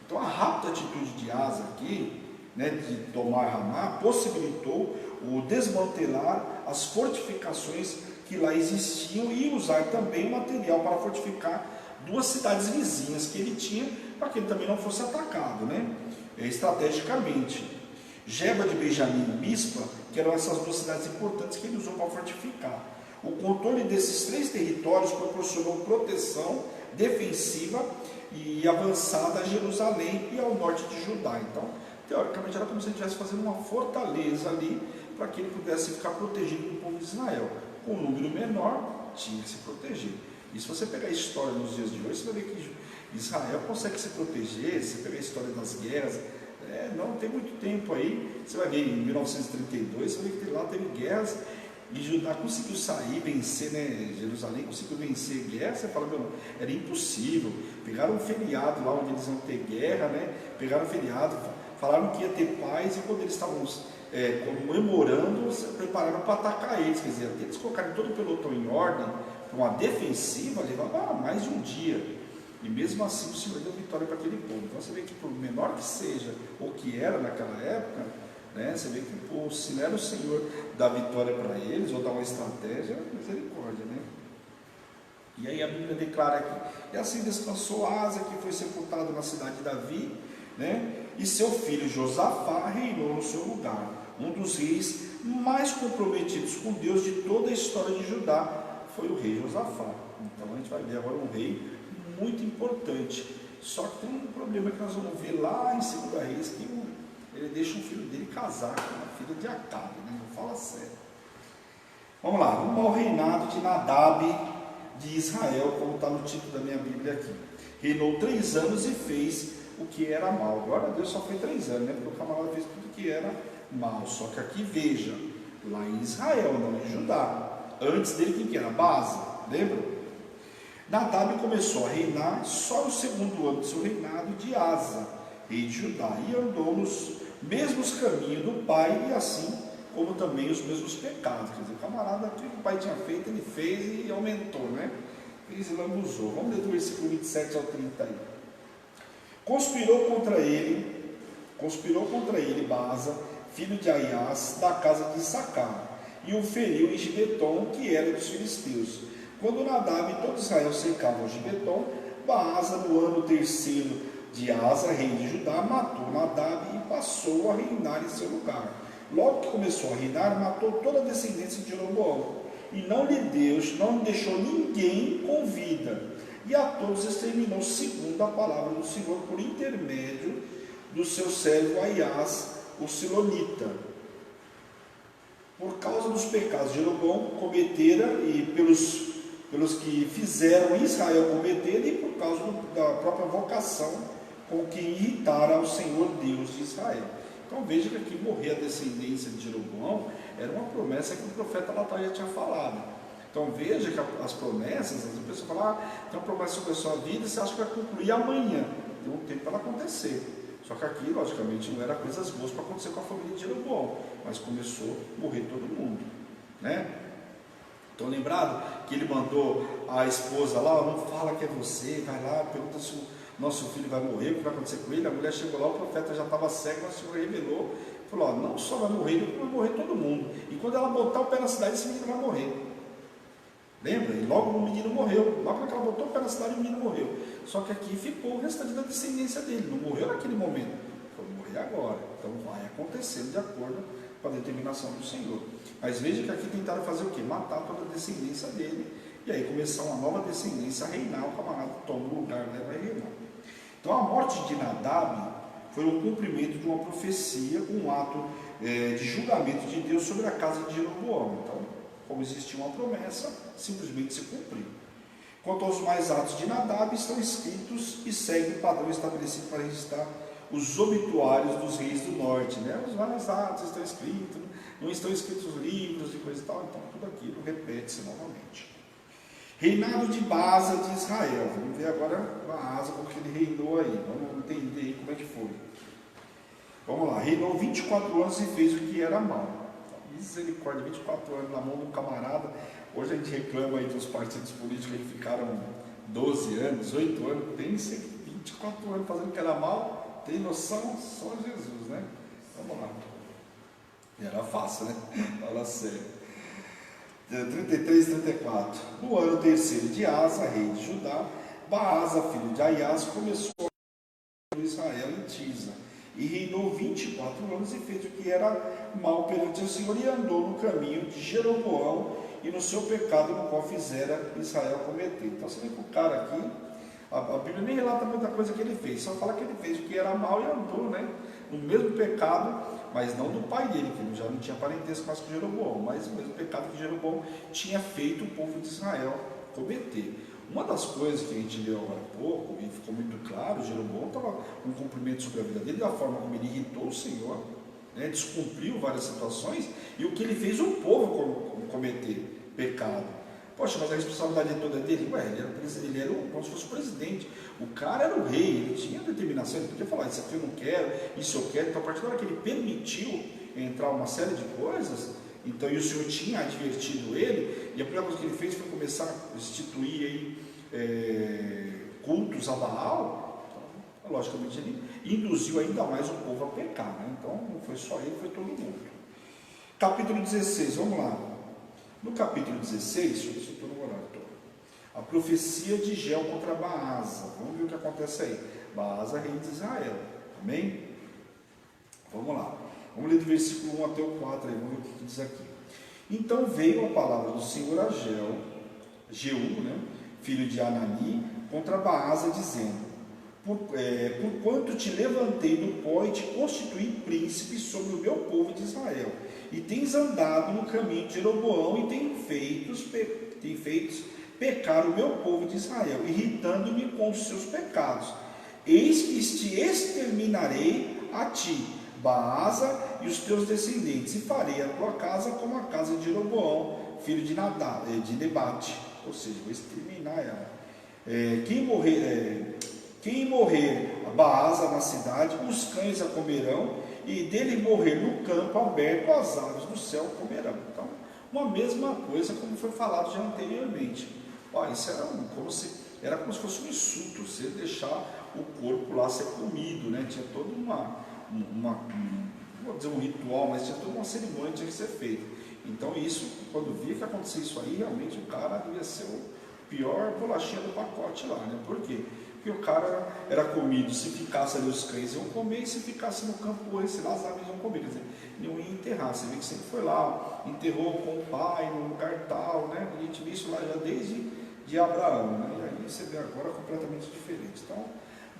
Então a rápida atitude de Asa aqui, né, de tomar Ramá, possibilitou o desmantelar as fortificações que lá existiam e usar também o material para fortificar duas cidades vizinhas que ele tinha, para que ele também não fosse atacado, né, estrategicamente. Geba de Benjamim e Mispa, que eram essas duas cidades importantes que ele usou para fortificar. O controle desses três territórios proporcionou proteção defensiva e avançada a Jerusalém e ao norte de Judá. Então, teoricamente, era como se ele estivesse fazendo uma fortaleza ali para que ele pudesse ficar protegido do povo de Israel. Com um número menor, tinha que se proteger. E se você pegar a história nos dias de hoje, você vai ver que Israel consegue se proteger. Se você pegar a história das guerras, não tem muito tempo aí, você vai ver em 1932, você vai ver que lá teve guerras e Judá conseguiu sair, vencer, né? Jerusalém conseguiu vencer guerra. Você fala, meu, era impossível. Pegaram um feriado lá onde eles iam ter guerra, né? Pegaram um feriado, falaram que ia ter paz, e quando eles estavam comemorando, se prepararam para atacar eles. Quer dizer, até eles colocarem todo o pelotão em ordem, para uma defensiva, levava mais de um dia. E mesmo assim o Senhor deu vitória para aquele povo. Então você vê que, por menor que seja, ou que era naquela época, né, você vê que se não era o Senhor dar vitória para eles, ou dar uma estratégia, misericórdia, né? E aí a Bíblia declara aqui, e assim descansou Asa, que foi sepultado na cidade de Davi, né? E seu filho Josafá reinou no seu lugar, um dos reis mais comprometidos com Deus de toda a história de Judá, foi o rei Josafá. Então a gente vai ver agora um rei muito importante. Só que tem um problema que nós vamos ver lá em 2 Reis, que ele deixa o filho dele casar com a filha de Acabe, né? Não fala sério. Vamos lá, vamos ao reinado de Nadab de Israel, como está no título da minha Bíblia aqui. Reinou 3 anos e fez o que era mal. Glória a Deus, só foi 3 anos, né? Porque o camarada fez tudo que era mal. Só que aqui veja, lá em Israel, não em Judá. Antes dele, quem que era? Baasa, lembra? Nadab começou a reinar só no 2º ano do seu reinado de Asa, rei de Judá, e andou nos mesmos caminhos do pai, e assim como também os mesmos pecados. Quer dizer, o camarada, aquilo que o pai tinha feito, ele fez e aumentou, né? Fez e lambuzou. Vamos ler do versículo 27 ao 30 aí. Conspirou contra ele Baasa, filho de Aias, da casa de Issacar, e o feriu em Gibeton, que era dos filisteus. Quando Nadab e todo Israel cercavam Gibeton, Baasa, no ano 3º de Asa, rei de Judá, matou Nadab e passou a reinar em seu lugar. Logo que começou a reinar, matou toda a descendência de Jeroboão, e não lhe deixou ninguém com vida, e a todos exterminou segundo a palavra do Senhor, por intermédio do seu servo Aias, o Silonita. Por causa dos pecados de Jeroboão cometera, e pelos que fizeram Israel cometer, e por causa da própria vocação com que irritara ao Senhor Deus de Israel. Então veja que aqui morrer a descendência de Jeroboão era uma promessa que o profeta lá atrás já tinha falado. Então veja que as promessas, as pessoas falam, tem uma promessa sobre a sua vida e você acha que vai concluir amanhã. Tem um tempo para ela acontecer. Só que aqui, logicamente, não era coisas boas para acontecer com a família de Jeroboão, mas começou a morrer todo mundo, né? Então, lembrado que ele mandou a esposa lá, não fala que é você, vai lá, pergunta se o nosso filho vai morrer, o que vai acontecer com ele. A mulher chegou lá, o profeta já estava cego, mas o Senhor revelou, falou, não só vai morrer ele, como vai morrer todo mundo. E quando ela botar o pé na cidade, esse menino vai morrer. Lembra? E logo o menino morreu. Logo que ela botou o pé na cidade, o menino morreu. Só que aqui ficou o restante da descendência dele. Não morreu naquele momento. Foi morrer agora. Então vai acontecendo de acordo com a determinação do Senhor. Mas veja que aqui tentaram fazer o quê? Matar toda a descendência dele. E aí começar uma nova descendência a reinar. O camarada toma o lugar dela, vai reinar. Então a morte de Nadab foi o cumprimento de uma profecia, um ato de julgamento de Deus sobre a casa de Jeroboão. Então, como existia uma promessa, simplesmente se cumpriu. Quanto aos mais atos de Nadab, estão escritos e seguem o padrão estabelecido para registrar os obituários dos reis do norte, né? Os vários atos estão escritos, não estão escritos livros e coisa e tal, então tudo aquilo repete-se novamente. Reinado de Baasa de Israel. Vamos ver agora Baasa, como que ele reinou aí. Vamos entender aí como é que foi. Vamos lá. Reinou 24 anos e fez o que era mal. Misericórdia, 24 anos na mão de um camarada. Hoje a gente reclama aí dos partidos políticos que ficaram 12 anos, 8 anos. Pensa que 24 anos fazendo o que era mal. Tem noção? Só Jesus, né? Vamos lá. Era fácil, né? Fala sério. 33 e 34. No ano terceiro de Asa, rei de Judá, Baasa, filho de Aias, começou a Israel em Tisa, e reinou 24 anos e fez o que era mal perante o Senhor, e andou no caminho de Jeroboão e no seu pecado, no qual fizera Israel cometer. Então você vê que o cara aqui, a Bíblia nem relata muita coisa que ele fez, só fala que ele fez o que era mal e andou, né, no mesmo pecado, mas não do pai dele, que já não tinha parentesco mais com Jeroboão, mas o mesmo pecado que Jeroboão tinha feito o povo de Israel cometer. Uma das coisas que a gente leu agora há pouco, e ficou muito claro, Jeroboão estava com um cumprimento sobre a vida dele, da forma como ele irritou o Senhor, né, descumpriu várias situações, e o que ele fez o povo cometer pecado. Poxa, mas a responsabilidade toda dele? Ué, ele era como se fosse o presidente. O cara era o rei, ele tinha determinação, ele podia falar, isso aqui eu não quero, isso eu quero. Então, a partir da hora que ele permitiu entrar uma série de coisas, então, e o Senhor tinha advertido ele, e a primeira coisa que ele fez foi começar a instituir aí, cultos a Baal. Então, logicamente, ele induziu ainda mais o povo a pecar, né? Então, não foi só ele, foi todo mundo. Capítulo 16, vamos lá. No capítulo 16, deixa eu ver se eu estou no horário. A profecia de Gel contra Baasa. Vamos ver o que acontece aí. Baasa, rei de Israel. Amém? Vamos lá. Vamos ler do versículo 1 até o 4 aí. Vamos ver o que diz aqui. Então veio a palavra do Senhor a Jeú, né, filho de Anani, contra Baasa, dizendo: Porquanto te levantei do pó e te constituí príncipe sobre o meu povo de Israel, e tens andado no caminho de Jeroboão, e tens feito pecar o meu povo de Israel, irritando-me com os seus pecados. Eis que te exterminarei a ti, Baasa, e os teus descendentes, e farei a tua casa como a casa de Jeroboão, filho de Nebate. Ou seja, vou exterminar ela. Quem morrer a Baasa na cidade, os cães a comerão, e dele morrer no campo aberto, as aves do céu comerão. Então, uma mesma coisa como foi falado já anteriormente. Olha, isso era como se fosse um insulto, você deixar o corpo lá ser comido, né? Tinha toda não vou dizer um ritual, mas tinha toda uma cerimônia que tinha que ser feita. Então isso, quando via que acontecia isso aí, realmente o cara devia ser o pior bolachinha do pacote lá, né? Por quê? Porque o cara era comido, se ficasse ali os cães iam comer, e se ficasse no campo, sei lá, as aves iam comer, quer dizer, não ia enterrar. Você vê que sempre foi lá, enterrou com o pai no lugar tal, né? A gente viu isso lá já desde Abraão, né? E aí você vê agora completamente diferente. Então,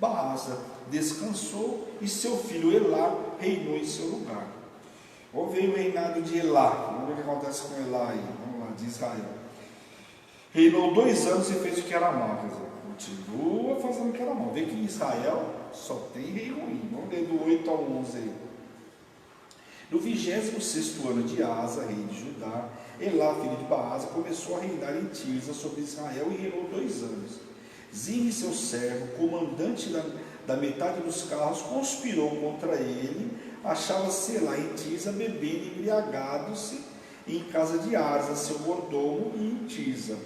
Baasa descansou e seu filho Elá reinou em seu lugar. Ou veio o reinado de Elá, vamos ver o que acontece com Elá aí, vamos lá, de Israel. Reinou 2 anos e fez o que era mal, quer dizer, continua fazendo o que era mal. Vê que em Israel só tem rei ruim. Vamos ler do 8 ao 11 aí. No 26º ano de Asa, rei de Judá, Elá, filho de Baasa, começou a reinar em Tirza sobre Israel e reinou 2 anos. Zimri, seu servo, comandante da metade dos carros, conspirou contra ele, achava-se lá em Tirza, bebendo e embriagado-se em casa de Arza, seu mordomo, e em Tirza.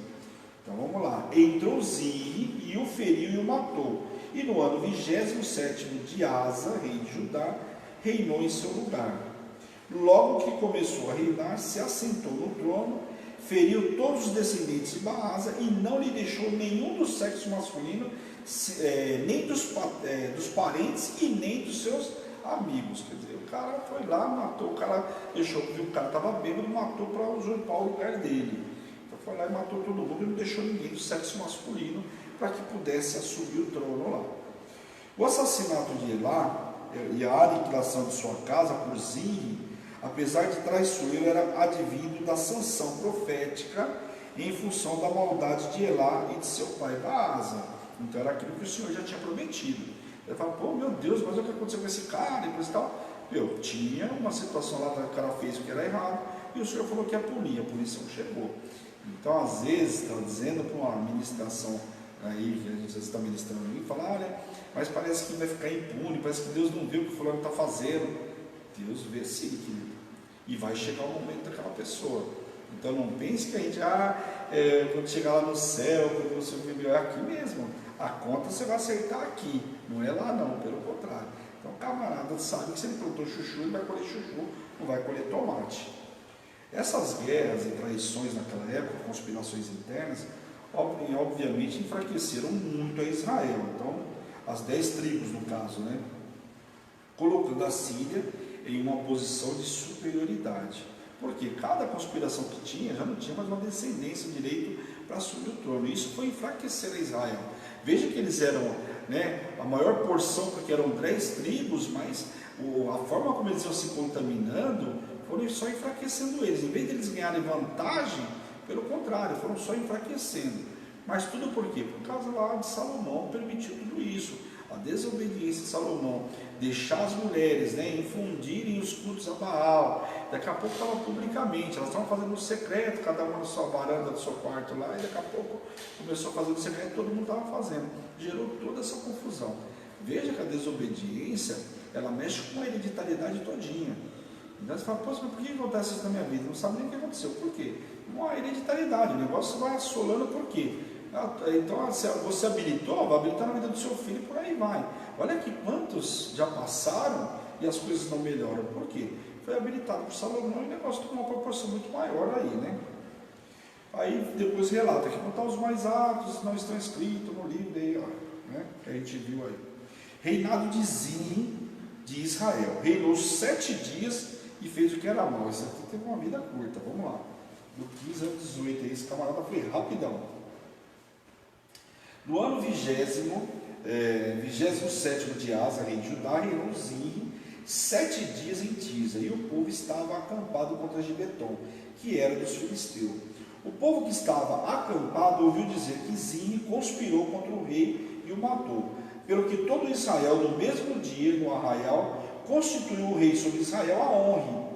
Então vamos lá. Entrou Zimri e o feriu e o matou. E no ano 27º de Asa, rei de Judá, reinou em seu lugar. Logo que começou a reinar, se assentou no trono, feriu todos os descendentes de Baasa e não lhe deixou nenhum do sexo masculino, nem dos parentes e nem dos seus amigos. Quer dizer, o cara foi lá, matou, o cara deixou, viu, o cara estava bêbado, matou para usurpar o lugar dele. Então foi lá e matou todo mundo e não deixou ninguém do sexo masculino para que pudesse assumir o trono lá. O assassinato de Elá e a aniquilação de sua casa por Zimri, apesar de traiçoeiro, era advindo da sanção profética em função da maldade de Elá e de seu pai Baasa. Então era aquilo que o Senhor já tinha prometido. Ele fala, pô, meu Deus, mas o que aconteceu com esse cara? E coisa e tal. Meu, tinha uma situação lá que o cara fez o que era errado, e o Senhor falou que ia punir, a punição chegou. Então, às vezes, está dizendo para uma ministração aí, que a gente está ministrando ali, fala, olha, mas parece que vai ficar impune, parece que Deus não viu o que o fulano está fazendo. Deus vê sim, querido. E vai chegar o momento daquela pessoa. Então não pense que a gente, quando chegar lá no céu, quando você viver aqui mesmo, a conta você vai acertar aqui, não é lá não, pelo contrário. Então o camarada sabe que se ele plantou chuchu, ele vai colher chuchu, não vai colher tomate. Essas guerras e traições naquela época, conspirações internas, obviamente enfraqueceram muito a Israel. Então, as 10 tribos no caso, né, colocando a Síria em uma posição de superioridade. Porque cada conspiração que tinha, já não tinha mais uma descendência direito para assumir o trono. Isso foi enfraquecer a Israel. Veja que eles eram, né, a maior porção, porque eram 10 tribos, mas a forma como eles iam se contaminando, foram só enfraquecendo eles. Em vez de eles ganharem vantagem, pelo contrário, foram só enfraquecendo. Mas tudo por quê? Por causa lá de Salomão permitiu tudo isso. A desobediência de Salomão, deixar as mulheres, né, infundirem os cultos a Baal. Daqui a pouco estava publicamente, elas estavam fazendo no secreto, cada uma na sua varanda do seu quarto lá, e daqui a pouco começou a fazer no secreto, todo mundo estava fazendo. Gerou toda essa confusão. Veja que a desobediência, ela mexe com a hereditariedade todinha. Então você fala, poxa, mas por que acontece isso na minha vida? Não sabe nem o que aconteceu. Por quê? Uma hereditariedade, o negócio vai assolando por quê? Então você habilitou, vai habilitar na vida do seu filho e por aí vai. Olha que quantos já passaram e as coisas não melhoram. Por quê? Foi habilitado por Salomão e o negócio tomou uma proporção muito maior aí, né? Aí depois relata que quanto aos mais atos não estão escritos no livro aí, ó, né? Que a gente viu aí. Reinado de Zinri de Israel. Reinou 7 dias e fez o que era mal. Isso aqui teve uma vida curta. Vamos lá. Do 15 ao 18, aí, esse camarada foi rapidão. No ano 27º de Asa, rei de Judá, reinou Zinri 7 dias em Tisa, e o povo estava acampado contra Gibeton, que era dos filisteus. O povo que estava acampado ouviu dizer que Zinri conspirou contra o rei e o matou. Pelo que todo Israel, no mesmo dia, no arraial, constituiu o rei sobre Israel a Onri,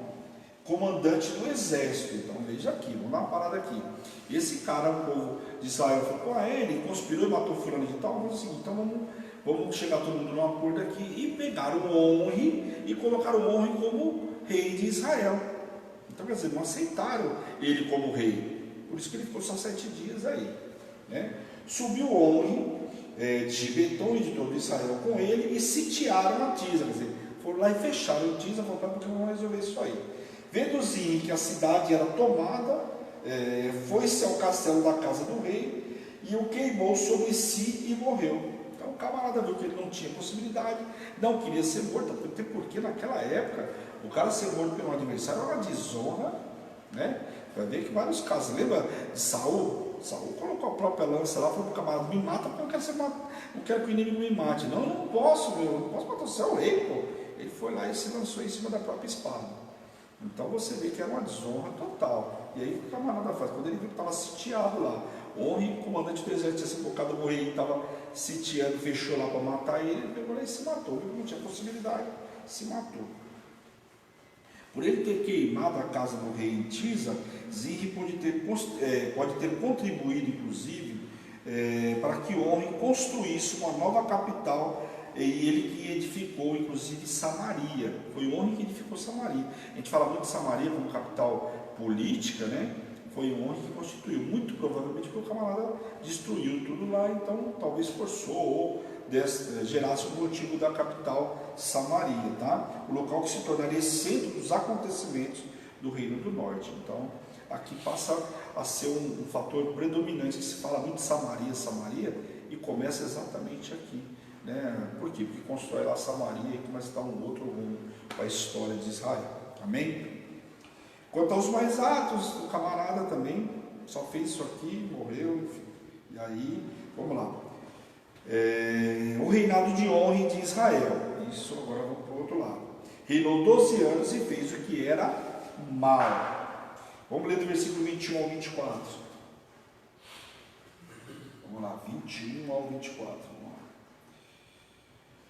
comandante do exército. Então veja aqui, vamos dar uma parada aqui. Esse cara, o povo de Israel, falou, ele conspirou e matou fulano de tal. Então vamos chegar todo mundo num acordo aqui, e pegaram o Onri e colocaram o Onri como rei de Israel. Então quer dizer, não aceitaram ele como rei, por isso que ele ficou só 7 dias aí, né? Subiu o Onri de Gibeton e de todo Israel com ele e sitiaram a Tisa, quer dizer, foram lá e fecharam a Tisa, voltaram porque vão resolver isso aí. Vendo Zinri que a cidade era tomada, foi-se ao castelo da casa do rei e o queimou sobre si e morreu. Então o camarada viu que ele não tinha possibilidade, não queria ser morto, até porque naquela época o cara ser morto pelo adversário era uma desonra, né? Vai ver que vários casos, lembra de Saul? Saul colocou a própria lança lá, falou para o camarada, me mata porque eu quero ser matado, não quero que o inimigo me mate. Não, eu não posso matar, você é o rei, pô. Ele foi lá e se lançou em cima da própria espada. Então você vê que era uma desonra total. E aí o que o camarada faz? Quando ele viu que estava sitiado lá, Onri, o comandante do exército, tinha se focado no rei, estava sitiando, fechou lá para matar ele pegou lá e se matou. Viu que não tinha possibilidade, se matou. Por ele ter queimado a casa do rei em Tisa, Zinri pode ter contribuído, inclusive, para que Onri construísse uma nova capital, e ele que edificou, inclusive, Samaria. Foi o Onri que edificou Samaria. A gente fala muito de Samaria como capital política, né? Foi o Onri que constituiu, muito provavelmente porque o camarada destruiu tudo lá, então talvez forçou ou gerasse o motivo da capital Samaria, tá? O local que se tornaria centro dos acontecimentos do Reino do Norte. Então, aqui passa a ser um fator predominante, que se fala muito de Samaria, e começa exatamente aqui, né? Por quê? Porque constrói lá Samaria e começa a dar um outro rumo para a história de Israel. Amém? Quanto aos mais atos, o camarada também só fez isso aqui, morreu, enfim. E aí, vamos lá. O reinado de Onri de Israel. Isso, agora vamos para o outro lado. Reinou 12 anos e fez o que era mal. Vamos ler do versículo 21 ao 24. Vamos lá, 21 ao 24. Vamos lá.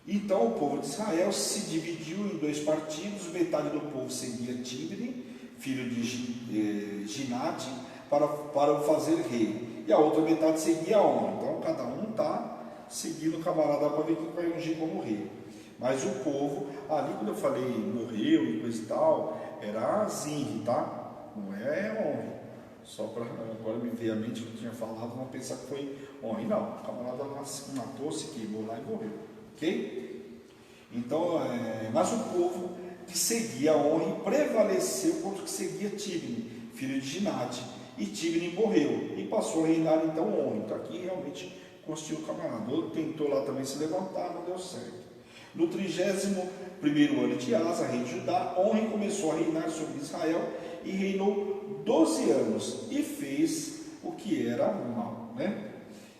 Então o povo de Israel se dividiu em dois partidos. Metade do povo seguia Tibni, filho de Ginate, para o fazer rei. E a outra metade seguia Omri. Então cada um está seguindo o camarada para ver quem vai ungir como rei. Mas o povo, ali quando eu falei morreu e coisa e tal, era Zinri, tá? Não é Omri. Só para agora me ver a mente que eu tinha falado, não pensar que foi Omri. Não, o camarada matou, se queimou lá e morreu. Ok? Então, mas o povo que seguia Omri prevaleceu contra o que seguia Tibni, filho de Ginate. E Tibni morreu e passou a reinar então Omri. Então aqui realmente constituiu o camarada. Outro tentou lá também se levantar, não deu certo. No 31º ano de Asa, rei de Judá, Omri começou a reinar sobre Israel e reinou 12 anos e fez o que era mal, né?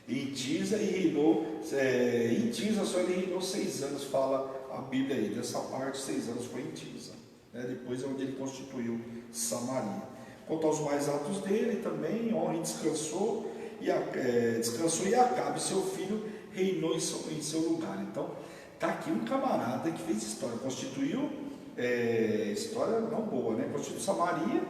Em Tisa e reinou, em Tisa só ele reinou 6 anos, fala a Bíblia aí, dessa parte 6 anos foi em Tisa, né? Depois é onde ele constituiu Samaria. Quanto aos mais altos dele também, Omri descansou e Acabe, seu filho, reinou em seu lugar. Então, está aqui um camarada que fez história, constituiu, história não boa, né? Constituiu Samaria,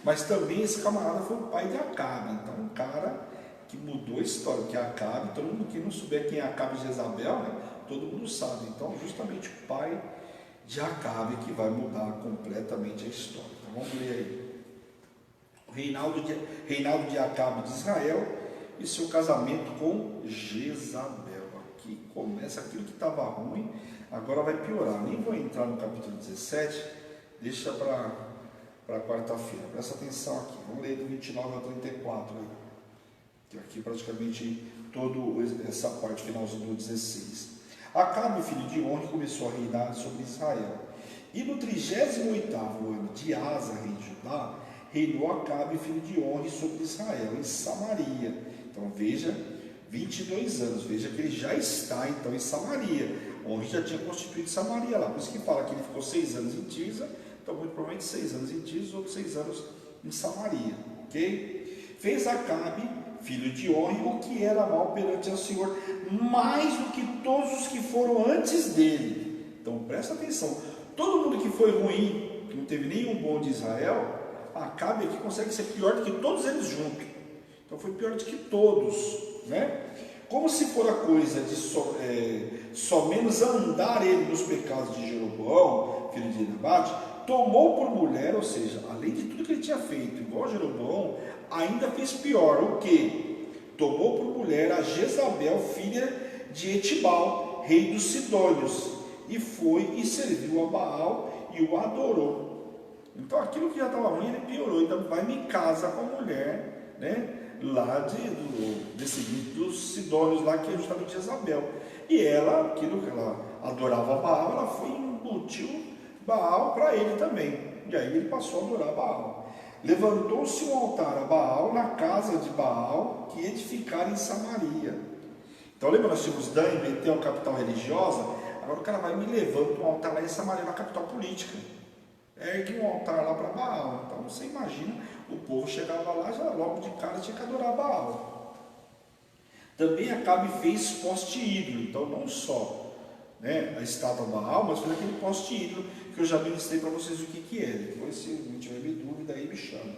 mas também esse camarada foi o pai de Acabe. Então, um cara que mudou a história, que é Acabe, todo mundo que não souber quem é Acabe e Jezabel, né? Todo mundo sabe. Então, justamente o pai de Acabe que vai mudar completamente a história. Então, vamos ler aí. O reinado de Acabe de Israel e seu casamento com Jezabel. Aqui começa aquilo que estava ruim, agora vai piorar. Nem vou entrar no capítulo 17, deixa para quarta-feira. Presta atenção aqui, vamos ler do 29 ao 34 aí. Que aqui praticamente toda essa parte finalzinha do 16. Acabe, filho de Omri, começou a reinar sobre Israel. E no 38º ano de Asa, rei de Judá, reinou Acabe, filho de Omri, sobre Israel, em Samaria. Então veja, 22 anos, veja que ele já está então em Samaria. Omri já tinha constituído Samaria lá, por isso que fala que ele ficou 6 anos em Tisa, então muito provavelmente 6 anos em Tisa, outros 6 anos em Samaria, ok? Fez Acabe, filho de Omri, o que era mal perante o Senhor, mais do que todos os que foram antes dele. Então presta atenção, todo mundo que foi ruim, que não teve nenhum bom de Israel, Acabe aqui consegue ser pior do que todos eles juntos. Então foi pior do que todos, né? Como se for a coisa de só menos andar ele nos pecados de Jeroboão, filho de Nebate, tomou por mulher, ou seja, além de tudo que ele tinha feito, igual Jeroboão, ainda fez pior. O que? Tomou por mulher a Jezabel, filha de Etibal, rei dos Sidônios, e foi e serviu a Baal e o adorou. Então aquilo que já estava ruim, ele piorou. Então vai me casa com a mulher, né? Lá dos Sidônios, lá que é justamente Jezabel. E ela, aquilo que ela adorava Baal, ela foi e embutiu Baal para ele também. E aí ele passou a adorar Baal. Levantou-se um altar a Baal na casa de Baal, que edificaram em Samaria. Então lembra, nós tínhamos Dan e Betel, capital religiosa. Agora o cara vai e me levanta um altar lá em Samaria, na capital política. Ergue um altar lá para Baal. Então você imagina, o povo chegava lá, já logo de cara tinha que adorar Baal. Também Acabe fez poste ídolo. Então não só, né, a estátua Baal, mas foi aquele poste ídolo que eu já ministrei para vocês o que é. Depois, se não tiver dúvida, aí me chama.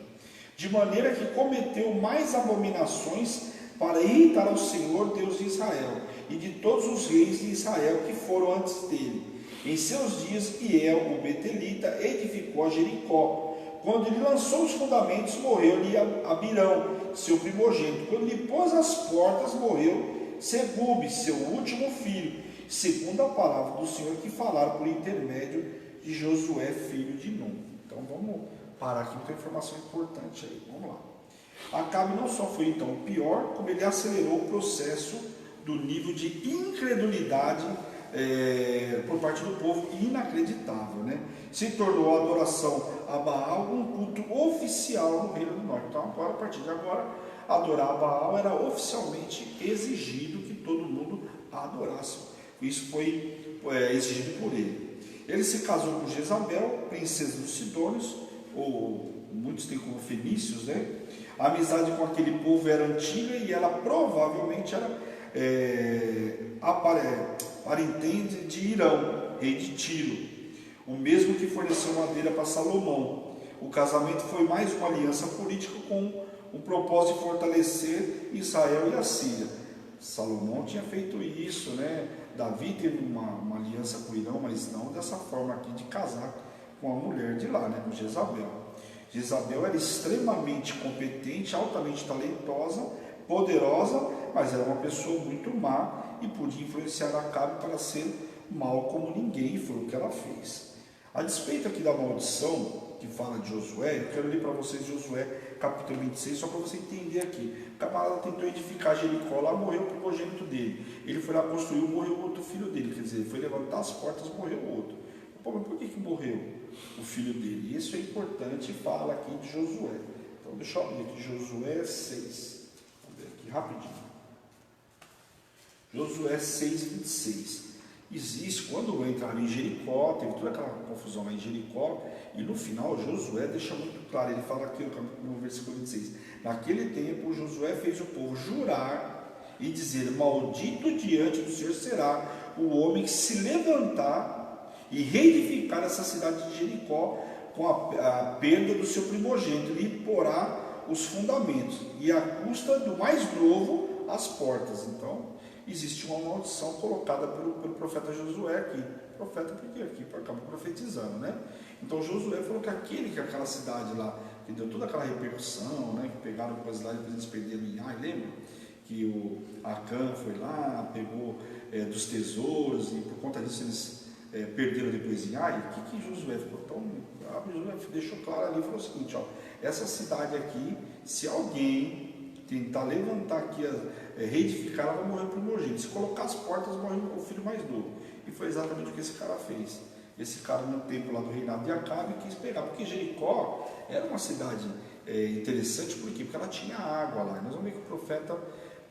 De maneira que cometeu mais abominações para irritar ao Senhor, Deus de Israel, e de todos os reis de Israel que foram antes dele. Em seus dias, Hiel, o Betelita, edificou a Jericó. Quando ele lançou os fundamentos, morreu-lhe Abirão, seu primogênito. Quando lhe pôs as portas, morreu Segube, seu último filho, segundo a palavra do Senhor que falaram por intermédio de Josué, filho de Num. Então vamos parar aqui, muita informação importante aí. Vamos lá. Acabe não só foi então o pior, como ele acelerou o processo do nível de incredulidade por parte do povo, inacreditável, né? Se tornou a adoração a Baal um culto oficial no Reino do Norte. Então agora, a partir de agora, adorar a Baal era oficialmente exigido que todo mundo a adorasse. Isso foi exigido por ele. Ele se casou com Jezabel, princesa dos Sidônios, ou muitos têm como fenícios, né? A amizade com aquele povo era antiga e ela provavelmente era parentende de Irão, rei de Tiro, o mesmo que forneceu madeira para Salomão. O casamento foi mais uma aliança política com o propósito de fortalecer Israel e a Síria. Salomão tinha feito isso, né? Davi teve uma aliança com Irão, mas não dessa forma aqui de casar com a mulher de lá, né? Com Jezabel. Jezabel era extremamente competente, altamente talentosa, poderosa, mas era uma pessoa muito má e podia influenciar Acabe para ser mal como ninguém, foi o que ela fez. A despeito aqui da maldição que fala de Josué, eu quero ler para vocês Josué capítulo 26, só para você entender aqui. O camarada tentou edificar Jericó, lá morreu o primogênito dele. Ele foi lá construir, morreu o outro filho dele, quer dizer, ele foi levantar as portas, morreu o outro. Pô, mas por que morreu o filho dele? Isso é importante, fala aqui de Josué. Então deixa eu ler aqui, Josué 6. Vamos ver aqui rapidinho. Josué 6, 26. Existe, quando entraram em Jericó, teve toda aquela confusão lá em Jericó, e no final Josué deixa muito claro, ele fala aqui no versículo 26, naquele tempo Josué fez o povo jurar e dizer, maldito diante do Senhor será o homem que se levantar e reedificar essa cidade de Jericó com a perda do seu primogênito, e porá os fundamentos, e à custa do mais novo as portas. Então, existe uma maldição colocada pelo profeta Josué aqui. Profeta porque aqui acaba profetizando, né? Então Josué falou que aquela cidade lá, que deu toda aquela repercussão, né? Que pegaram coisas lá e depois eles perderam em Ai, lembra? Que o Acã foi lá, pegou dos tesouros e por conta disso eles perderam depois em Ai. O que Josué falou? Então, Josué deixou claro ali, falou o seguinte, ó, essa cidade aqui, se alguém tentar levantar aqui, reedificar, ela vai morrer o primogênito. Se colocar as portas, morre o filho mais novo. E foi exatamente o que esse cara fez. Esse cara, no tempo lá do reinado de Acabe, quis pegar, porque Jericó era uma cidade interessante, por quê? Porque ela tinha água lá. E nós vamos ver que o profeta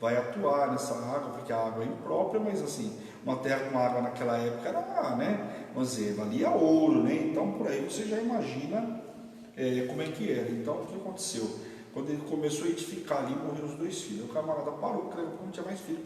vai atuar nessa água, porque a água é imprópria, mas assim, uma terra com água naquela época era, né, vamos dizer, valia ouro, né? Então, por aí você já imagina como é que era. Então, o que aconteceu? Quando ele começou a edificar ali, morreram os 2 filhos. O camarada parou, porque não tinha mais filho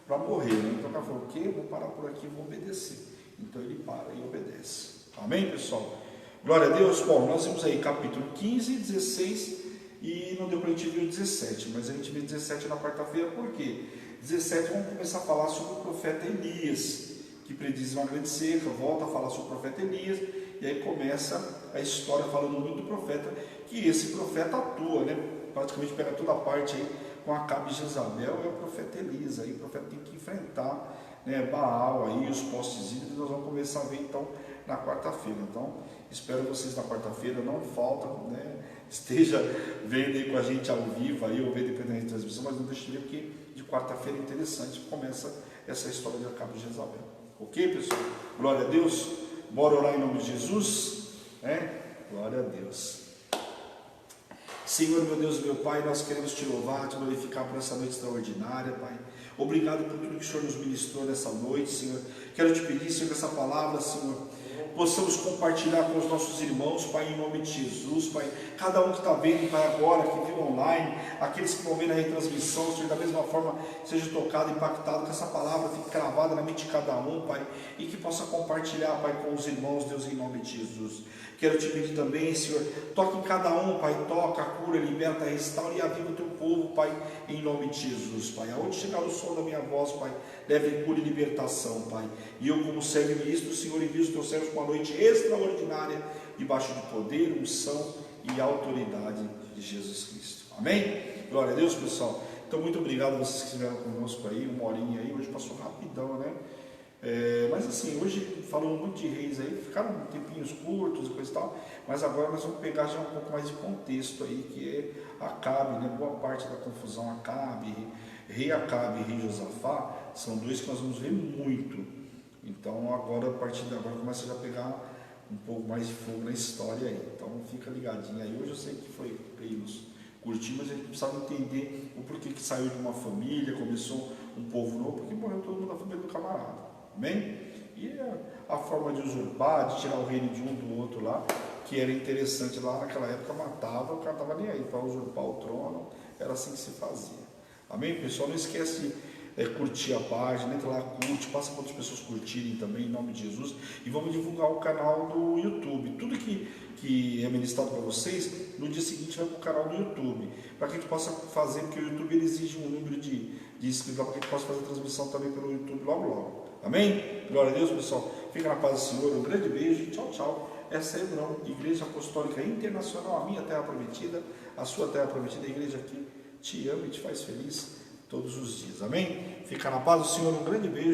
para morrer, né? Então o cara falou, o quê? Vou parar por aqui, vou obedecer. Então ele para e obedece. Amém, pessoal? Glória a Deus. Bom, nós vimos aí capítulo 15, 16 e não deu para a gente ver o 17, mas a gente vê 17 na quarta-feira, por quê? 17 vamos começar a falar sobre o profeta Elias, que prediz uma grande seca, volta a falar sobre o profeta Elias, e aí começa a história falando muito do profeta, que esse profeta atua, né? Praticamente pega toda a parte aí com Acabe e Jezabel, é o profeta Elias, aí o profeta tem que enfrentar, né, Baal, aí os postes ídolos, nós vamos começar a ver então na quarta-feira. Então, espero vocês na quarta-feira, não falta, né? Esteja vendo aí com a gente ao vivo, aí, ou vendo depois da transmissão, mas não deixe de ver, porque de quarta-feira é interessante, começa essa história de Acabe e Jezabel. Ok, pessoal? Glória a Deus. Bora orar em nome de Jesus, né? Glória a Deus. Senhor, meu Deus, meu Pai, nós queremos te louvar, te glorificar por essa noite extraordinária, Pai. Obrigado por tudo que o Senhor nos ministrou nessa noite, Senhor. Quero te pedir, Senhor, que essa palavra, Senhor, possamos compartilhar com os nossos irmãos, Pai, em nome de Jesus, Pai. Cada um que está vendo, Pai, agora, que viu online, aqueles que vão ver na retransmissão, Senhor, da mesma forma, seja tocado, impactado, que essa palavra fique cravada na mente de cada um, Pai, e que possa compartilhar, Pai, com os irmãos, Deus, em nome de Jesus. Quero te pedir também, Senhor, toque em cada um, Pai, toca, cura, liberta, restaura e aviva o teu povo, Pai, em nome de Jesus, Pai. Aonde chegar o som da minha voz, Pai, leve cura e libertação, Pai. E eu, como servo ministro, Senhor, envio os teus servos com uma noite extraordinária, debaixo de poder, unção e autoridade de Jesus Cristo. Amém? Glória a Deus, pessoal. Então, muito obrigado a vocês que estiveram conosco aí, uma horinha aí, hoje passou rapidão, né? Mas assim, hoje falamos muito de reis aí, ficaram tempinhos curtos e coisa e tal, mas agora nós vamos pegar já um pouco mais de contexto aí, que é Acabe, né? Boa parte da confusão, Acabe, rei Acabe e rei Josafá, são dois que nós vamos ver muito. Então agora, a partir de agora, começa já a pegar um pouco mais de fogo na história aí. Então fica ligadinho aí. Hoje eu sei que foi nos curtir, mas a gente precisava entender o porquê que saiu de uma família, começou um povo novo, porque morreu todo mundo da família do camarada. Amém? E a forma de usurpar, de tirar o reino de um do outro lá, que era interessante lá naquela época, matava, o cara estava nem aí para usurpar o trono, era assim que se fazia. Amém, pessoal? Não esquece de curtir a página, entra lá, curte, passa para outras pessoas curtirem também, em nome de Jesus, e vamos divulgar o canal do YouTube. Tudo que é ministrado para vocês, no dia seguinte vai para o canal do YouTube, para que a gente possa fazer, porque o YouTube ele exige um número de inscritos lá, para que a gente possa fazer a transmissão também pelo YouTube logo logo. Amém? Glória a Deus, pessoal. Fica na paz do Senhor, um grande beijo e tchau, tchau. Essa é a Hebrão, Igreja Apostólica Internacional, a minha terra prometida, a sua terra prometida, a igreja aqui te ama e te faz feliz todos os dias. Amém? Fica na paz do Senhor, um grande beijo.